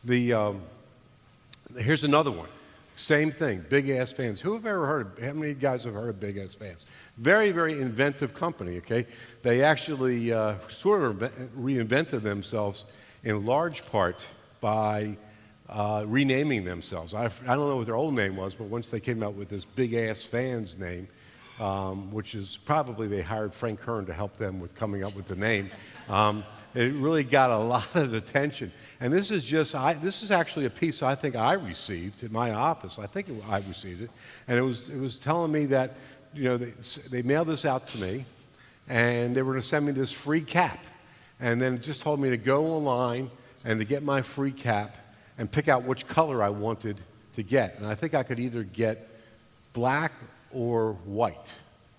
Here's another one. Same thing, Big Ass Fans. Who have ever heard how many guys have heard of Big Ass Fans? Very inventive company, okay? They actually sort of reinvented themselves in large part by renaming themselves. I don't know what their old name was, but once they came out with this Big Ass Fans name, which is probably they hired Frank Kern to help them with coming up with the name, it really got a lot of attention. And this is actually a piece I think I received in my office. I think I received it, and it was telling me that they mailed this out to me, and they were going to send me this free cap, and then it just told me to go online and to get my free cap and pick out which color I wanted to get. And I think I could either get black or white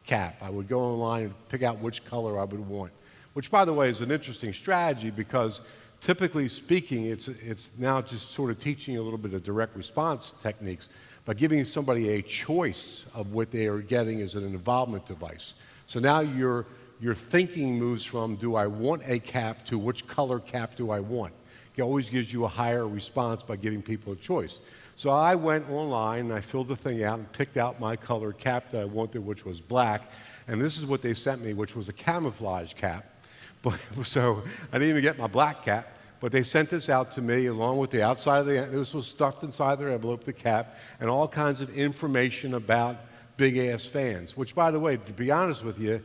cap. I would go online and pick out which color I would want, which, by the way, is an interesting strategy because typically speaking, it's now just sort of teaching you a little bit of direct response techniques by giving somebody a choice of what they are getting as an involvement device. So now your thinking moves from, do I want a cap, to which color cap do I want? It always gives you a higher response by giving people a choice. So I went online and I filled the thing out and picked out my color cap that I wanted, which was black. And this is what they sent me, which was a camouflage cap. So I didn't even get my black cap, but they sent this out to me along with the outside of this was stuffed inside their envelope, the cap, and all kinds of information about Big Ass Fans, which, by the way, to be honest with you,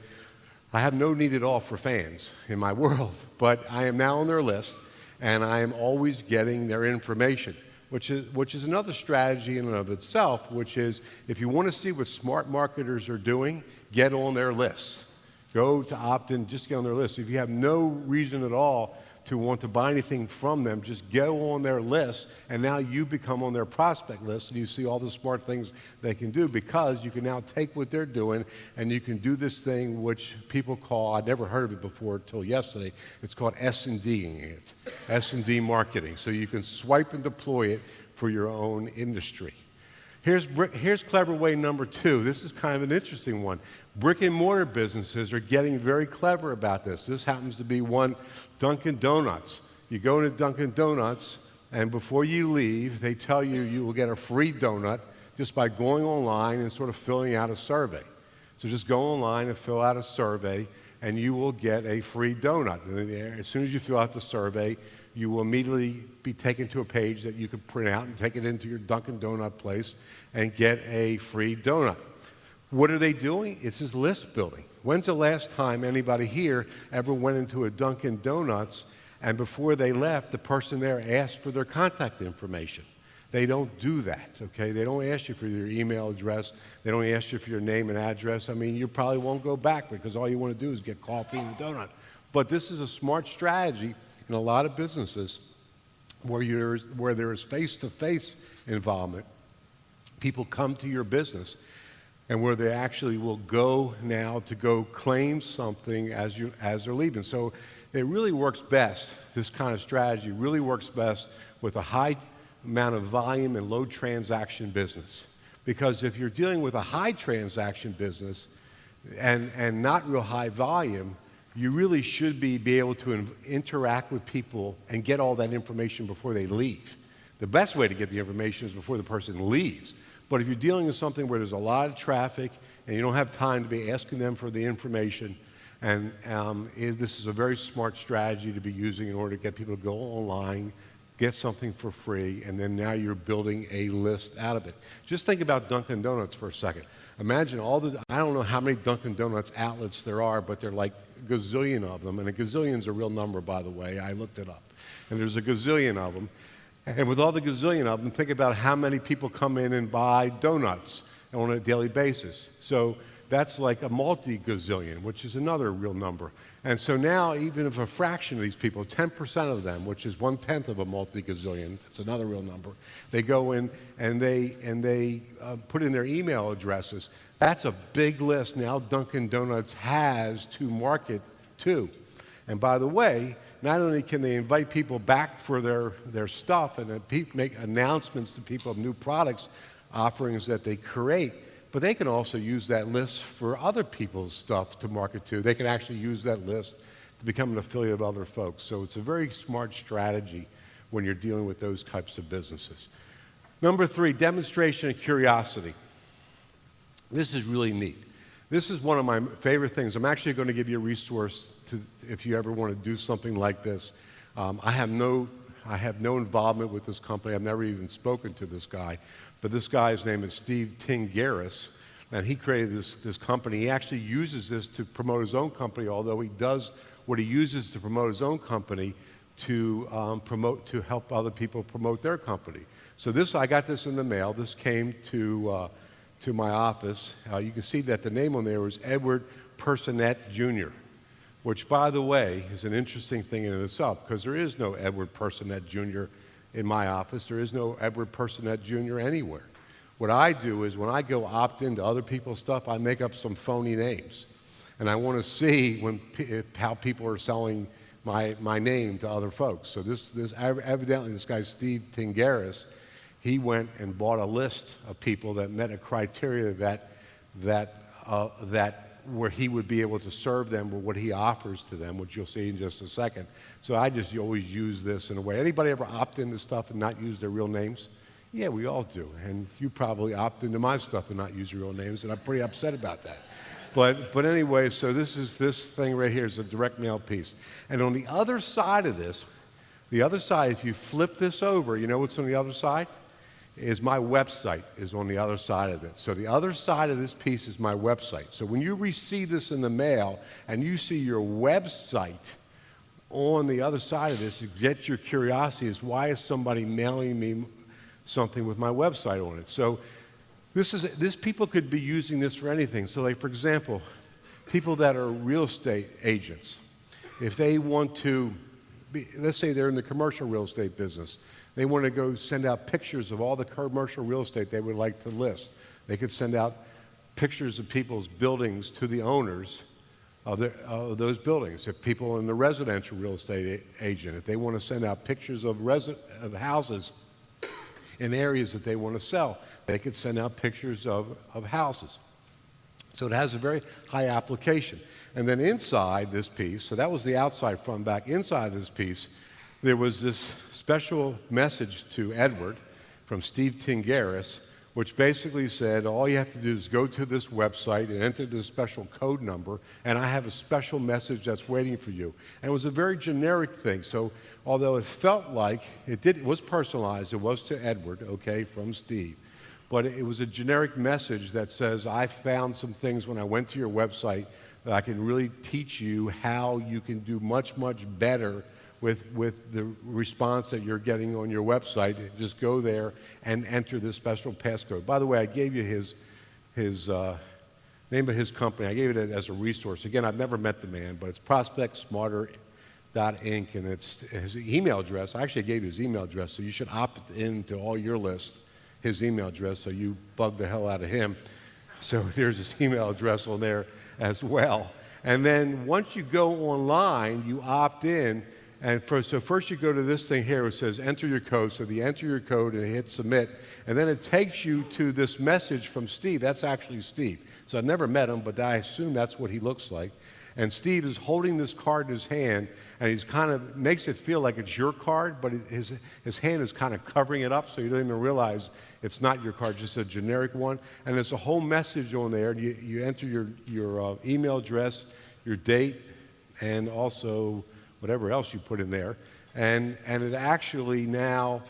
I have no need at all for fans in my world, but I am now on their list, and I am always getting their information. which is another strategy in and of itself, which is if you want to see what smart marketers are doing, get on their lists. Go to opt-in, just get on their list. If you have no reason at all to want to buy anything from them, just go on their list, and now you become on their prospect list, and you see all the smart things they can do, because you can now take what they're doing, and you can do this thing which people call, I'd never heard of it before until yesterday, it's called S&Ding it, S&D marketing. So you can swipe and deploy it for your own industry. Here's clever way number 2. This is kind of an interesting one. Brick and mortar businesses are getting very clever about this. This happens to be one, Dunkin' Donuts. You go into Dunkin' Donuts, and before you leave, they tell you you will get a free donut just by going online and sort of filling out a survey. So just go online and fill out a survey, and you will get a free donut. And then as soon as you fill out the survey, you will immediately be taken to a page that you can print out and take it into your Dunkin' Donut place and get a free donut. What are they doing? It's this list building. When's the last time anybody here ever went into a Dunkin' Donuts and before they left, the person there asked for their contact information? They don't do that, okay? They don't ask you for your email address. They don't ask you for your name and address. I mean, you probably won't go back because all you want to do is get coffee and a donut. But this is a smart strategy in a lot of businesses where there is face-to-face involvement. People come to your business, and where they actually will go now to go claim something as they're leaving. So it really works best, this kind of strategy really works best with a high amount of volume and low transaction business. Because if you're dealing with a high transaction business and not real high volume, you really should be able to interact with people and get all that information before they leave. The best way to get the information is before the person leaves. But if you're dealing with something where there's a lot of traffic and you don't have time to be asking them for the information, and this is a very smart strategy to be using in order to get people to go online, get something for free, and then now you're building a list out of it. Just think about Dunkin' Donuts for a second. Imagine I don't know how many Dunkin' Donuts outlets there are, but there are like a gazillion of them, and a gazillion's a real number, by the way. I looked it up. And there's a gazillion of them. And with all the gazillion of them, think about how many people come in and buy donuts on a daily basis. So that's like a multi-gazillion, which is another real number. And so now, even if a fraction of these people, 10% of them, which is 1/10 of a multi-gazillion, that's another real number, they go in and they put in their email addresses. That's a big list now Dunkin' Donuts has to market to. And by the way, not only can they invite people back for their stuff and make announcements to people of new products, offerings that they create, but they can also use that list for other people's stuff to market to. They can actually use that list to become an affiliate of other folks. So it's a very smart strategy when you're dealing with those types of businesses. Number 3, demonstration and curiosity. This is really neat. This is one of my favorite things. I'm actually going to give you a resource if you ever want to do something like this. I have no involvement with this company. I've never even spoken to this guy. But this guy's name is Steve Tingaris, and he created this company. He actually uses this to promote his own company, although he does what he uses to promote his own company to help other people promote their company. So I got this in the mail. This came to my office. You can see that the name on there was Edward Personette Jr., which, by the way, is an interesting thing in itself, because there is no Edward Personette Jr. in my office. There is no Edward Personette Jr. anywhere. What I do is when I go opt into other people's stuff, I make up some phony names. And I want to see how people are selling my name to other folks. So evidently this guy, Steve Tingaris, he went and bought a list of people that met a criteria that where he would be able to serve them with what he offers to them, which you'll see in just a second. So you always use this in a way. Anybody ever opt into stuff and not use their real names? Yeah, we all do. And you probably opt into my stuff and not use your real names, and I'm pretty upset about that. But anyway, so this thing right here is a direct mail piece. And on the other side of this, if you flip this over, you know what's on the other side? Is my website is on the other side of it. So the other side of this piece is my website. So when you receive this in the mail and you see your website on the other side of this, you get your curiosity is, why is somebody mailing me something with my website on it. So this people could be using this for anything. So like, for example, people that are real estate agents, if they want to, let's say they're in the commercial real estate business, they want to go send out pictures of all the commercial real estate they would like to list. They could send out pictures of people's buildings to the owners of those buildings. If people in the residential real estate agent, if they want to send out pictures of houses in areas that they want to sell, they could send out pictures of houses. So it has a very high application. And then inside this piece, so that was the outside front back, inside this piece, there was this special message to Edward from Steve Tingaris, which basically said, all you have to do is go to this website and enter this special code number, and I have a special message that's waiting for you. And it was a very generic thing. So although it felt like it was personalized, it was to Edward, okay, from Steve. But it was a generic message that says, I found some things when I went to your website that I can really teach you how you can do much, much better with the response that you're getting on your website. Just go there and enter this special passcode. By the way, I gave you his name of his company. I gave it as a resource. Again, I've never met the man, but it's ProspectSmarter.inc, and it's his email address. I actually gave you his email address, so you should opt into all your lists his email address, so you bug the hell out of him. So there's his email address on there as well. And then once you go online, you opt in. And so first you go to this thing here. It says enter your code. So you enter your code and hit submit. And then it takes you to this message from Steve. That's actually Steve. So I've never met him, but I assume that's what he looks like. And Steve is holding this card in his hand, and he's kind of makes it feel like it's your card, but his hand is kind of covering it up, so you don't even realize it's not your card, just a generic one. And there's a whole message on there. You enter your email address, your date, and also whatever else you put in there. And it actually now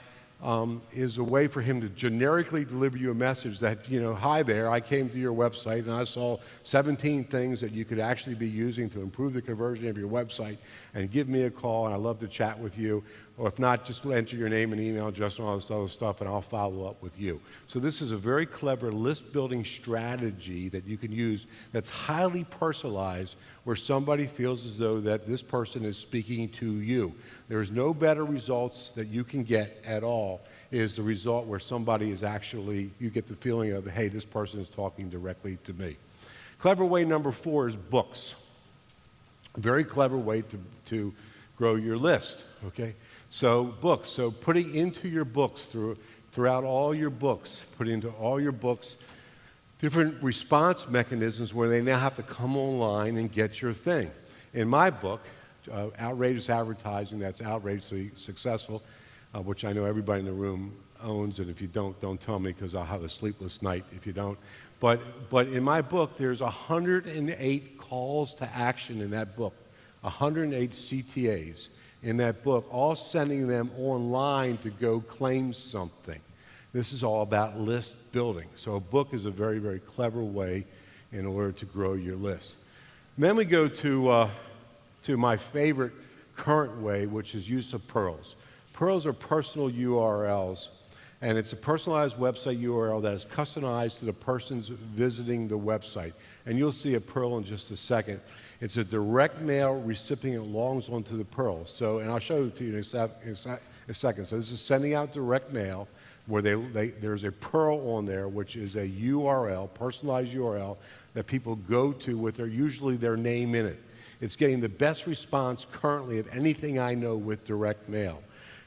is a way for him to generically deliver you a message that, hi there, I came to your website and I saw 17 things that you could actually be using to improve the conversion of your website, and give me a call and I'd love to chat with you. Or if not, just enter your name and email address and all this other stuff, and I'll follow up with you. So this is a very clever list building strategy that you can use that's highly personalized, where somebody feels as though that this person is speaking to you. There's no better results that you can get at all is the result where somebody is actually, you get the feeling of, hey, this person is talking directly to me. Clever way number 4 is books. Very clever way to grow your list, okay? So books, so putting into your books, throughout all your books, put into all your books different response mechanisms where they now have to come online and get your thing. In my book, Outrageous Advertising That's Outrageously Successful, which I know everybody in the room owns, and if you don't tell me, because I'll have a sleepless night if you don't. But in my book, there's 108 calls to action in that book, 108 CTAs in that book, all sending them online to go claim something. This is all about list building. So a book is a very, very clever way in order to grow your list. And then we go to my favorite current way, which is use of pearls. Pearls are personal URLs, and it's a personalized website URL that is customized to the person's visiting the website. And you'll see a pearl in just a second. It's a direct mail recipient logs onto the pearl. So, and I'll show it to you in a second. So this is sending out direct mail, where there's a pearl on there, which is a URL, personalized URL, that people go to with usually their name in it. It's getting the best response currently of anything I know with direct mail.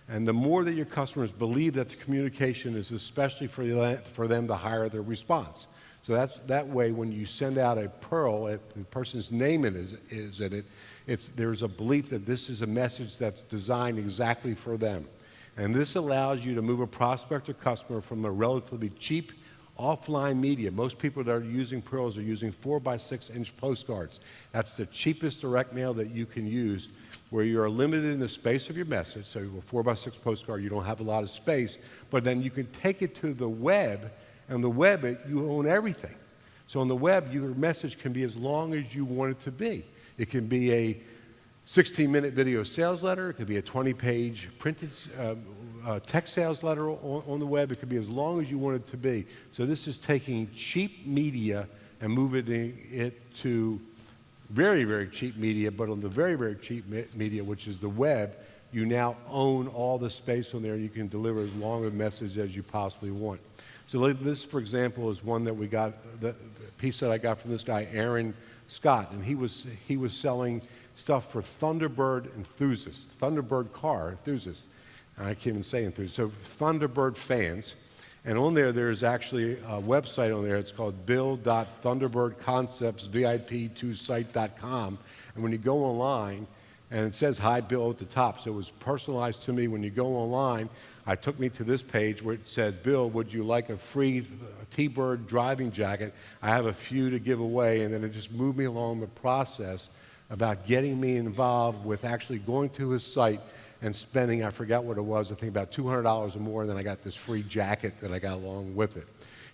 And the more that your customers believe that the communication is especially for them, the higher their response. So that way, when you send out a pearl, the person's name is in it, there's a belief that this is a message that's designed exactly for them. And this allows you to move a prospect or customer from a relatively cheap offline media. Most people that are using pearls are using 4x6-inch postcards. That's the cheapest direct mail that you can use, where you are limited in the space of your message. So a 4x6 postcard, you don't have a lot of space, but then you can take it to the web, and the web, you own everything. So on the web, your message can be as long as you want it to be. It can be a 16-minute video sales letter. It could be a 20-page printed text sales letter on the web. It could be as long as you want it to be. So this is taking cheap media and moving it to very, very cheap media, but on the very, very cheap media, which is the web, you now own all the space on there, and you can deliver as long a message as you possibly want. So this, for example, is one that we got, the piece that I got from this guy, Aaron Scott, and he was selling stuff for Thunderbird enthusiasts, Thunderbird car enthusiasts. And I can't even say enthusiasts, so Thunderbird fans. And on there, there's actually a website on there. It's called bill.thunderbirdconceptsvip2site.com. And when you go online, and it says Hi Bill at the top, so it was personalized to me. When you go online, it took me to this page where it said, Bill, would you like a free T-Bird driving jacket? I have a few to give away. And then it just moved me along the process about getting me involved with actually going to his site and spending, I forgot what it was, I think about $200 or more, and then I got this free jacket that I got along with it.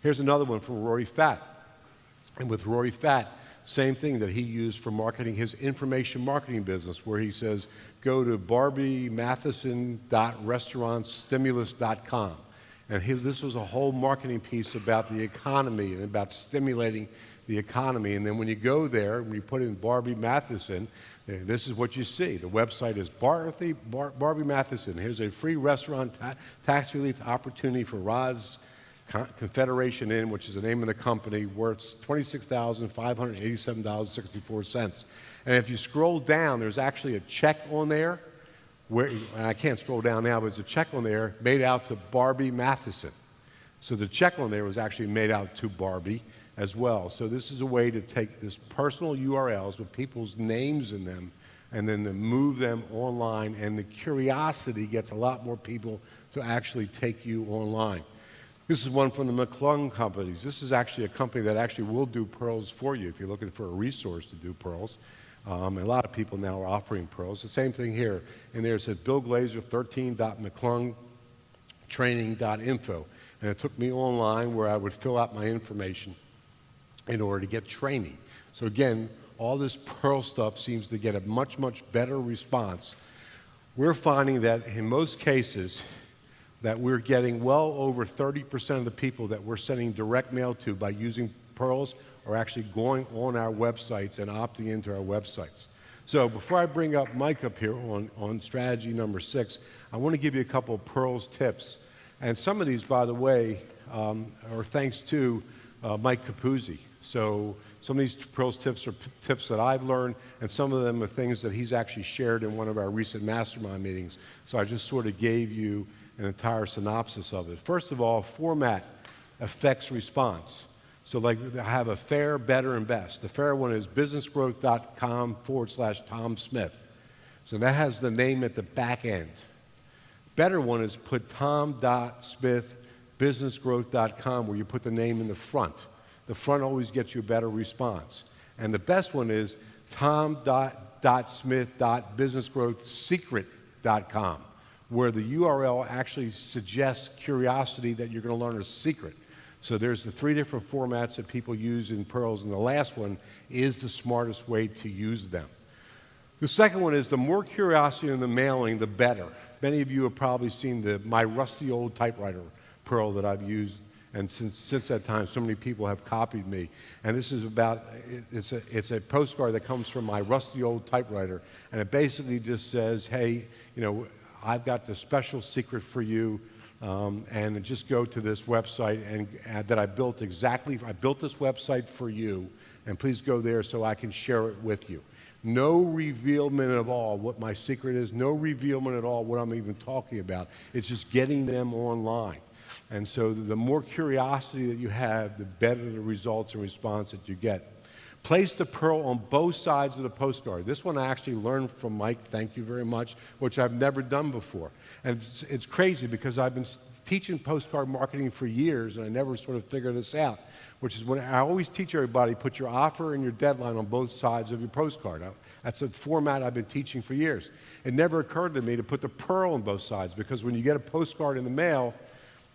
Here's another one from Rory Fatt. And with Rory Fatt, same thing that he used for marketing his information marketing business, where he says, go to barbiematheson.restaurantstimulus.com. And this was a whole marketing piece about the economy and about stimulating the economy. And then when you go there, when you put in Barbie Matheson, this is what you see. The website is Barbie Matheson. Here's a free restaurant tax relief opportunity for Rod's Confederation Inn, which is the name of the company, worth $26,587.64. And if you scroll down, there's actually a check on there. And I can't scroll down now, but there's a check on there made out to Barbie Matheson. So the check on there was actually made out to Barbie as well. So this is a way to take this personal URLs with people's names in them and then to move them online, and the curiosity gets a lot more people to actually take you online. This is one from the McClung companies. This is actually a company that actually will do pearls for you if you're looking for a resource to do pearls. A lot of people now are offering pearls. The same thing here. And there it says Bill Glazer 13.mcclungtraining.info. And it took me online where I would fill out my information in order to get training. So again, all this pearl stuff seems to get a much, much better response. We're finding that in most cases that we're getting well over 30% of the people that we're sending direct mail to by using pearls are actually going on our websites and opting into our websites. So before I bring up Mike up here on strategy number 6, I want to give you a couple of pearls tips. And some of these, by the way, are thanks to Mike Capuzzi. So some of these pearls tips are tips that I've learned, and some of them are things that he's actually shared in one of our recent mastermind meetings. So I just sort of gave you an entire synopsis of it. First of all, format affects response. So like I have a fair, better, and best. The fair one is businessgrowth.com/Tom Smith. So that has the name at the back end. Better one is put tom.smith.businessgrowth.com, where you put the name in the front. The front always gets you a better response. And the best one is tom.smith.businessgrowthsecret.com, where the URL actually suggests curiosity that you're going to learn a secret. So there's the 3 different formats that people use in pearls, and the last one is the smartest way to use them. The second one is the more curiosity in the mailing, the better. Many of you have probably seen my rusty old typewriter pearl that I've used, and since that time, so many people have copied me. And this is about, it's a postcard that comes from my rusty old typewriter, and it basically just says, hey, I've got the special secret for you, and just go to this website and that I built exactly. I built this website for you, and please go there so I can share it with you. No revealment at all what my secret is. No revealment at all what I'm even talking about. It's just getting them online. And so the more curiosity that you have, the better the results and response that you get. Place the pearl on both sides of the postcard. This one I actually learned from Mike, thank you very much, which I've never done before. And it's crazy because I've been teaching postcard marketing for years and I never sort of figured this out, which is when I always teach everybody, put your offer and your deadline on both sides of your postcard. That's a format I've been teaching for years. It never occurred to me to put the pearl on both sides, because when you get a postcard in the mail,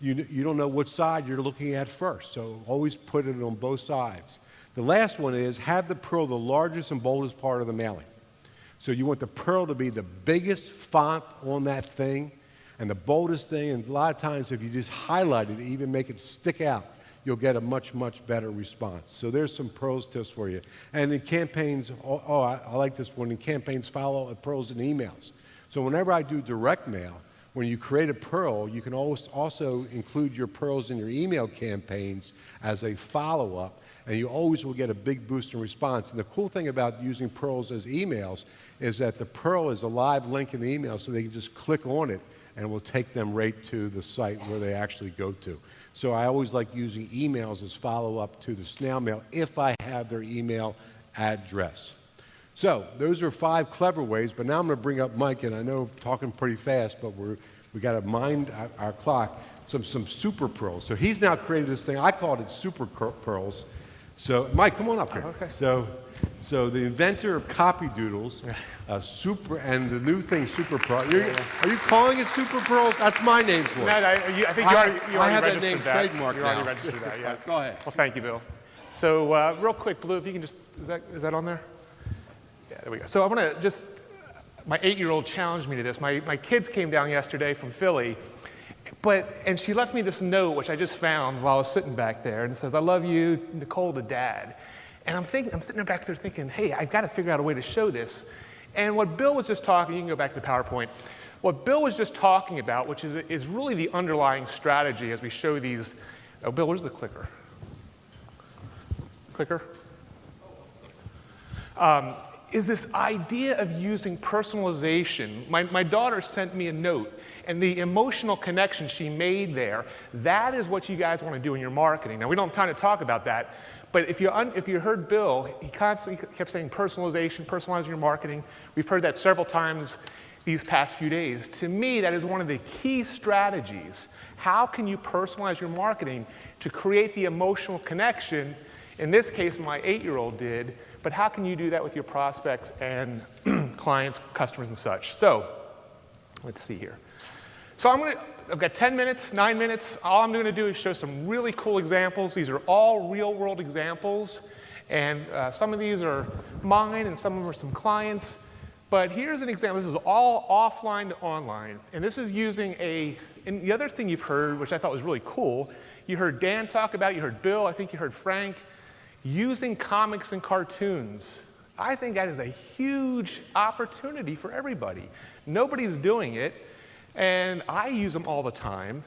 you don't know what side you're looking at first. So always put it on both sides. The last one is have the pearl the largest and boldest part of the mailing. So you want the pearl to be the biggest font on that thing, And the boldest thing, and a lot of times if you just highlight it, even make it stick out, you'll get a much, much better response. So there's some pros tips for you. And in campaigns, I like this one, in campaigns, follow pros in emails. So whenever I do direct mail, when you create a pearl, you can also include your pearls in your email campaigns as a follow-up, and you always will get a big boost in response. And the cool thing about using pearls as emails is that the pearl is a live link in the email, so they can just click on it, and it will take them right to the site where they actually go to. So I always like using emails as follow-up to the snail mail if I have their email address. So those are 5 clever ways, but now I'm going to bring up Mike, and I know I'm talking pretty fast, but we got to mind our clock, some super pearls. So he's now created this thing. I called it super pearls. So Mike, come on up here. Okay. So the inventor of copy doodles, and the new thing, super pearl. Are you calling it super pearls? That's my name for it. No, I think you already I have that registered name trademarked You now. already registered that, yeah. Go ahead. Well, thank you, Bill. So real quick, Blue, if you can just, is that on there? Yeah, there we go. So I want to just, my 8-year-old challenged me to this. My kids came down yesterday from Philly, and she left me this note, which I just found while I was sitting back there, and it says, "I love you, Nicole to Dad." And I'm sitting there back there thinking, hey, I've got to figure out a way to show this. And what Bill was just talking, you can go back to the PowerPoint, what Bill was just talking about, which is really the underlying strategy as we show these. Oh, Bill, where's the clicker? Clicker? Is this idea of using personalization. My daughter sent me a note, and the emotional connection she made there, that is what you guys want to do in your marketing. Now, we don't have time to talk about that, but if you heard Bill, he constantly kept saying personalization, personalizing your marketing. We've heard that several times these past few days. To me, that is one of the key strategies. How can you personalize your marketing to create the emotional connection? In this case, my 8-year-old did, but how can you do that with your prospects and clients, customers, and such? So, let's see here. So I've got 10 minutes, 9 minutes. All I'm going to do is show some really cool examples. These are all real-world examples, and some of these are mine, and some of them are some clients. But here's an example. This is all offline to online, and this is using and the other thing you've heard, which I thought was really cool, you heard Dan talk about it, you heard Bill, I think you heard Frank, using comics and cartoons. I think that is a huge opportunity for everybody. Nobody's doing it, and I use them all the time.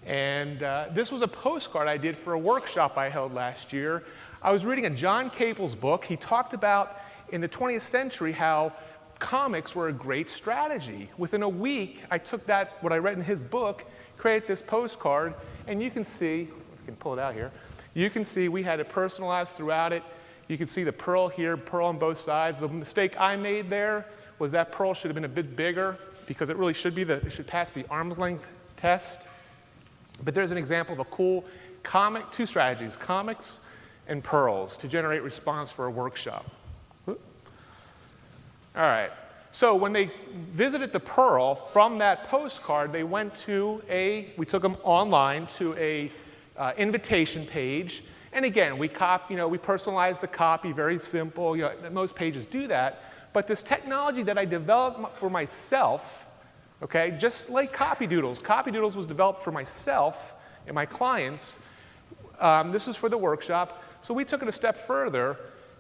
And this was a postcard I did for a workshop I held last year. I was reading a John Caples book. He talked about in the 20th century how comics were a great strategy. Within a week, I took what I read in his book, created this postcard, and you can see, if I can pull it out here, you can see we had it personalized throughout it. You can see the pearl here, pearl on both sides. The mistake I made there was that pearl should have been a bit bigger because it really should it should pass the arm's length test. But there's an example of a cool comic, 2 strategies, comics and pearls to generate response for a workshop. All right. So when they visited the pearl from that postcard, they went to we took them online to a invitation page, and again, we personalize the copy, very simple. Most pages do that, but this technology that I developed for myself, okay, just like Copy Doodles was developed for myself and my clients. This is for the workshop, so we took it a step further,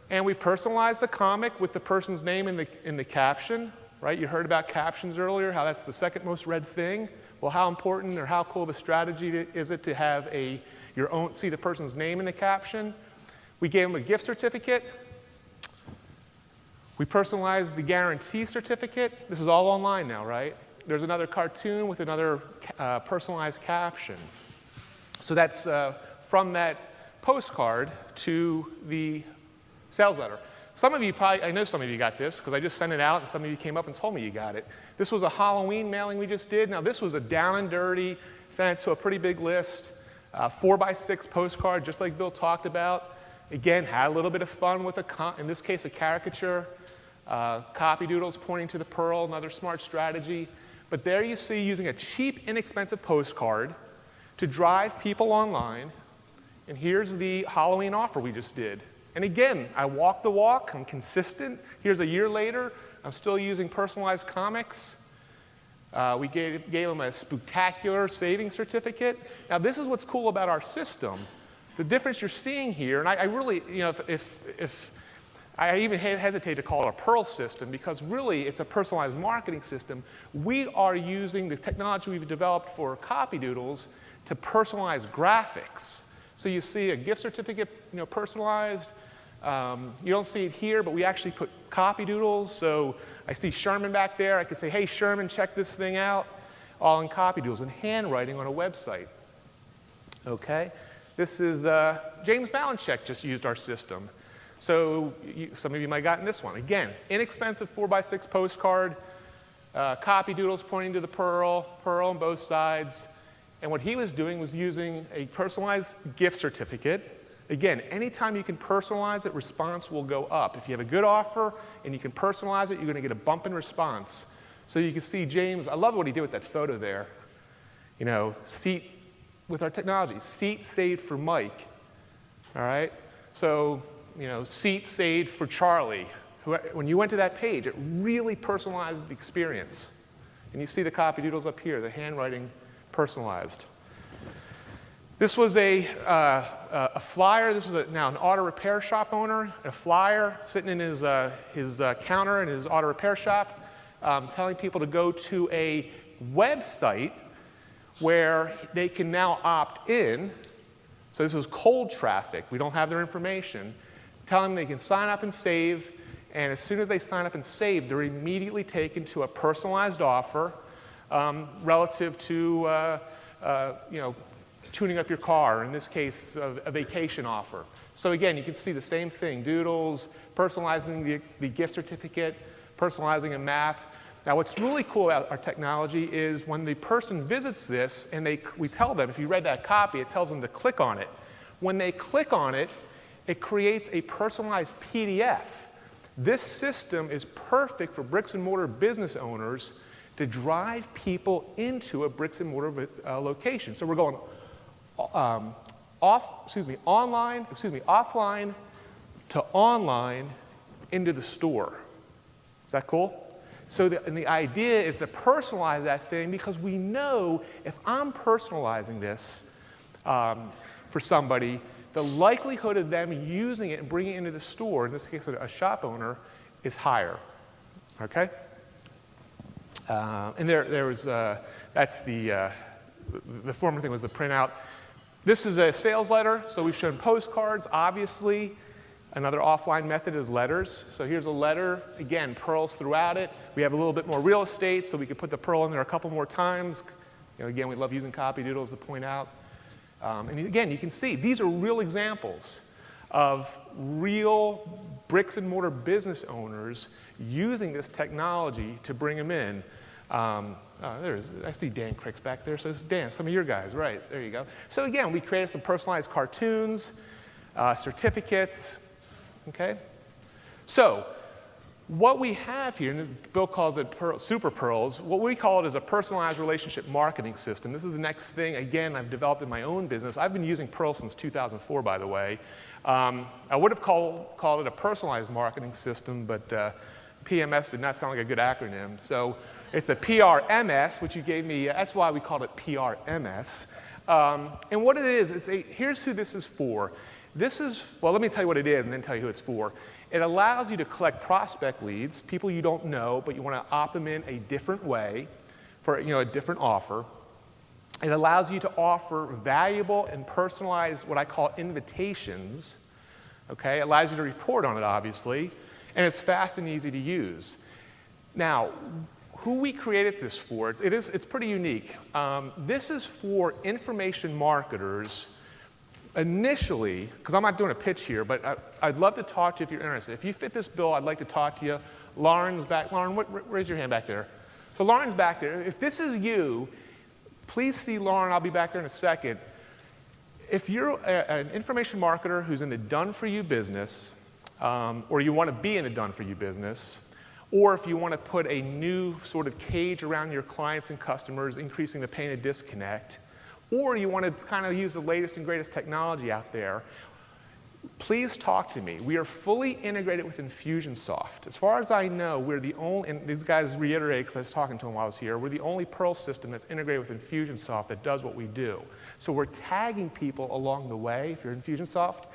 and we personalized the comic with the person's name in the caption, right? You heard about captions earlier, how that's the second most read thing. Well, how important or how cool of a strategy is it to have see the person's name in the caption? We gave them a gift certificate. We personalized the guarantee certificate. This is all online now, right? There's another cartoon with another personalized caption. So that's from that postcard to the sales letter. Some of you I know some of you got this because I just sent it out and some of you came up and told me you got it. This was a Halloween mailing we just did. Now this was a down and dirty, sent it to a pretty big list, 4x6 postcard, just like Bill talked about. Again, had a little bit of fun with in this case, a caricature, copy doodles pointing to the pearl, another smart strategy. But there you see using a cheap, inexpensive postcard to drive people online. And here's the Halloween offer we just did. And again, I walk the walk, I'm consistent. Here's a year later, I'm still using personalized comics. We gave them a spectacular savings certificate. Now, this is what's cool about our system. The difference you're seeing here, and I really, you know, if I even hesitate to call it a Pearl system because really it's a personalized marketing system. We are using the technology we've developed for copy doodles to personalize graphics. So you see a gift certificate, you know, personalized. You don't see it here, but we actually put copy doodles. So I see Sherman back there. I could say, hey, Sherman, check this thing out, all in copy doodles and handwriting on a website. Okay? This is James Malinchek just used our system. So some of you might have gotten this one. Again, inexpensive 4x6 postcard, copy doodles pointing to the pearl on both sides. And what he was doing was using a personalized gift certificate. Again, anytime you can personalize it, response will go up. If you have a good offer and you can personalize it, you're going to get a bump in response. So you can see James, I love what he did with that photo there. You know, seat, with our technology, seat saved for Mike. All right? So, you know, seat saved for Charlie. When you went to that page, it really personalized the experience. And you see the copy doodles up here, the handwriting personalized. This was a flyer. This is now an auto repair shop owner, a flyer sitting in his counter in his auto repair shop, telling people to go to a website where they can now opt in. So this was cold traffic. We don't have their information. Telling them they can sign up and save, and as soon as they sign up and save, they're immediately taken to a personalized offer relative to you know, tuning up your car, or in this case, a vacation offer. So again, you can see the same thing, doodles, personalizing the gift certificate, personalizing a map. Now what's really cool about our technology is when the person visits this, and we tell them, if you read that copy, it tells them to click on it. When they click on it, it creates a personalized PDF. This system is perfect for bricks and mortar business owners to drive people into a bricks and mortar location. So we're going offline to online into the store. Is that cool? So the idea is to personalize that thing because we know if I'm personalizing this for somebody, the likelihood of them using it and bringing it into the store, in this case a shop owner, is higher. Okay? And there was, that's the former thing was the printout. This is a sales letter, so we've shown postcards, obviously. Another offline method is letters. So here's a letter, again, pearls throughout it. We have a little bit more real estate, so we could put the pearl in there a couple more times. You know, again, we love using copy doodles to point out. And again, you can see these are real examples of real bricks and mortar business owners using this technology to bring them in. I see Dan Crick's back there, so it's Dan, some of your guys, right, there you go. So again, we created some personalized cartoons, certificates, okay? So what we have here, and Bill calls it Super Pearls, what we call it is a personalized relationship marketing system. This is the next thing, again, I've developed in my own business. I've been using Pearl since 2004, by the way. I would have called it a personalized marketing system, but PMS did not sound like a good acronym. So it's a PRMS, which you gave me, that's why we called it PRMS. And what it is, here's who this is for. This is, well, let me tell you what it is and then tell you who it's for. It allows you to collect prospect leads, people you don't know, but you want to opt them in a different way for, you know, a different offer. It allows you to offer valuable and personalized, what I call invitations. Okay, it allows you to report on it, obviously, and it's fast and easy to use. Now, who we created this for, it's pretty unique. This is for information marketers initially, because I'm not doing a pitch here, but I'd love to talk to you if you're interested. If you fit this bill, I'd like to talk to you. Lauren's back. Lauren, raise your hand back there. So Lauren's back there. If this is you, please see Lauren. I'll be back there in a second. If you're an information marketer who's in the done-for-you business, or you want to be in the done-for-you business, or if you want to put a new sort of cage around your clients and customers, increasing the pain of disconnect, or you want to kind of use the latest and greatest technology out there, please talk to me. We are fully integrated with Infusionsoft. As far as I know, we're the only, and these guys reiterated because I was talking to them while I was here, we're the only Perl system that's integrated with Infusionsoft that does what we do. So we're tagging people along the way, if you're Infusionsoft,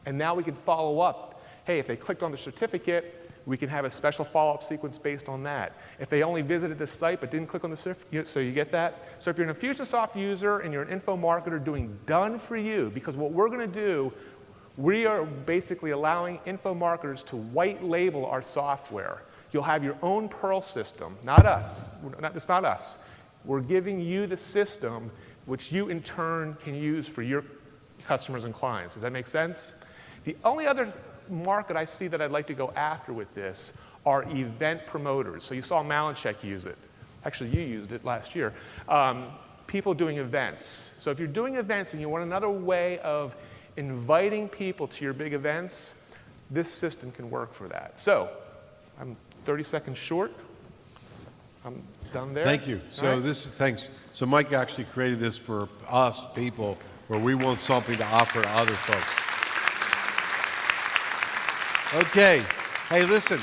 and now we can follow up. Hey, if they clicked on the certificate, we can have a special follow-up sequence based on that. If they only visited this site but didn't click on the certificate, so you get that? So if you're an Infusionsoft user and you're an info marketer doing done for you, because what we're going to do, we are basically allowing info marketers to white label our software. You'll have your own Perl system, not us. It's not us. We're giving you the system which you in turn can use for your customers and clients. Does that make sense? The only other market I see that I'd like to go after with this are event promoters. So you saw Malincheck use it. Actually, you used it last year. People doing events. So if you're doing events and you want another way of inviting people to your big events, this system can work for that. So I'm 30 seconds short. I'm done there. Thank you. So thanks. So Mike actually created this for us people where we want something to offer to other folks. Okay. Hey, listen,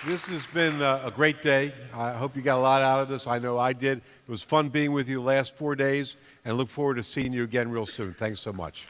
this has been a great day. I hope you got a lot out of this. I know I did. It was fun being with you the last 4 days, and look forward to seeing you again real soon. Thanks so much.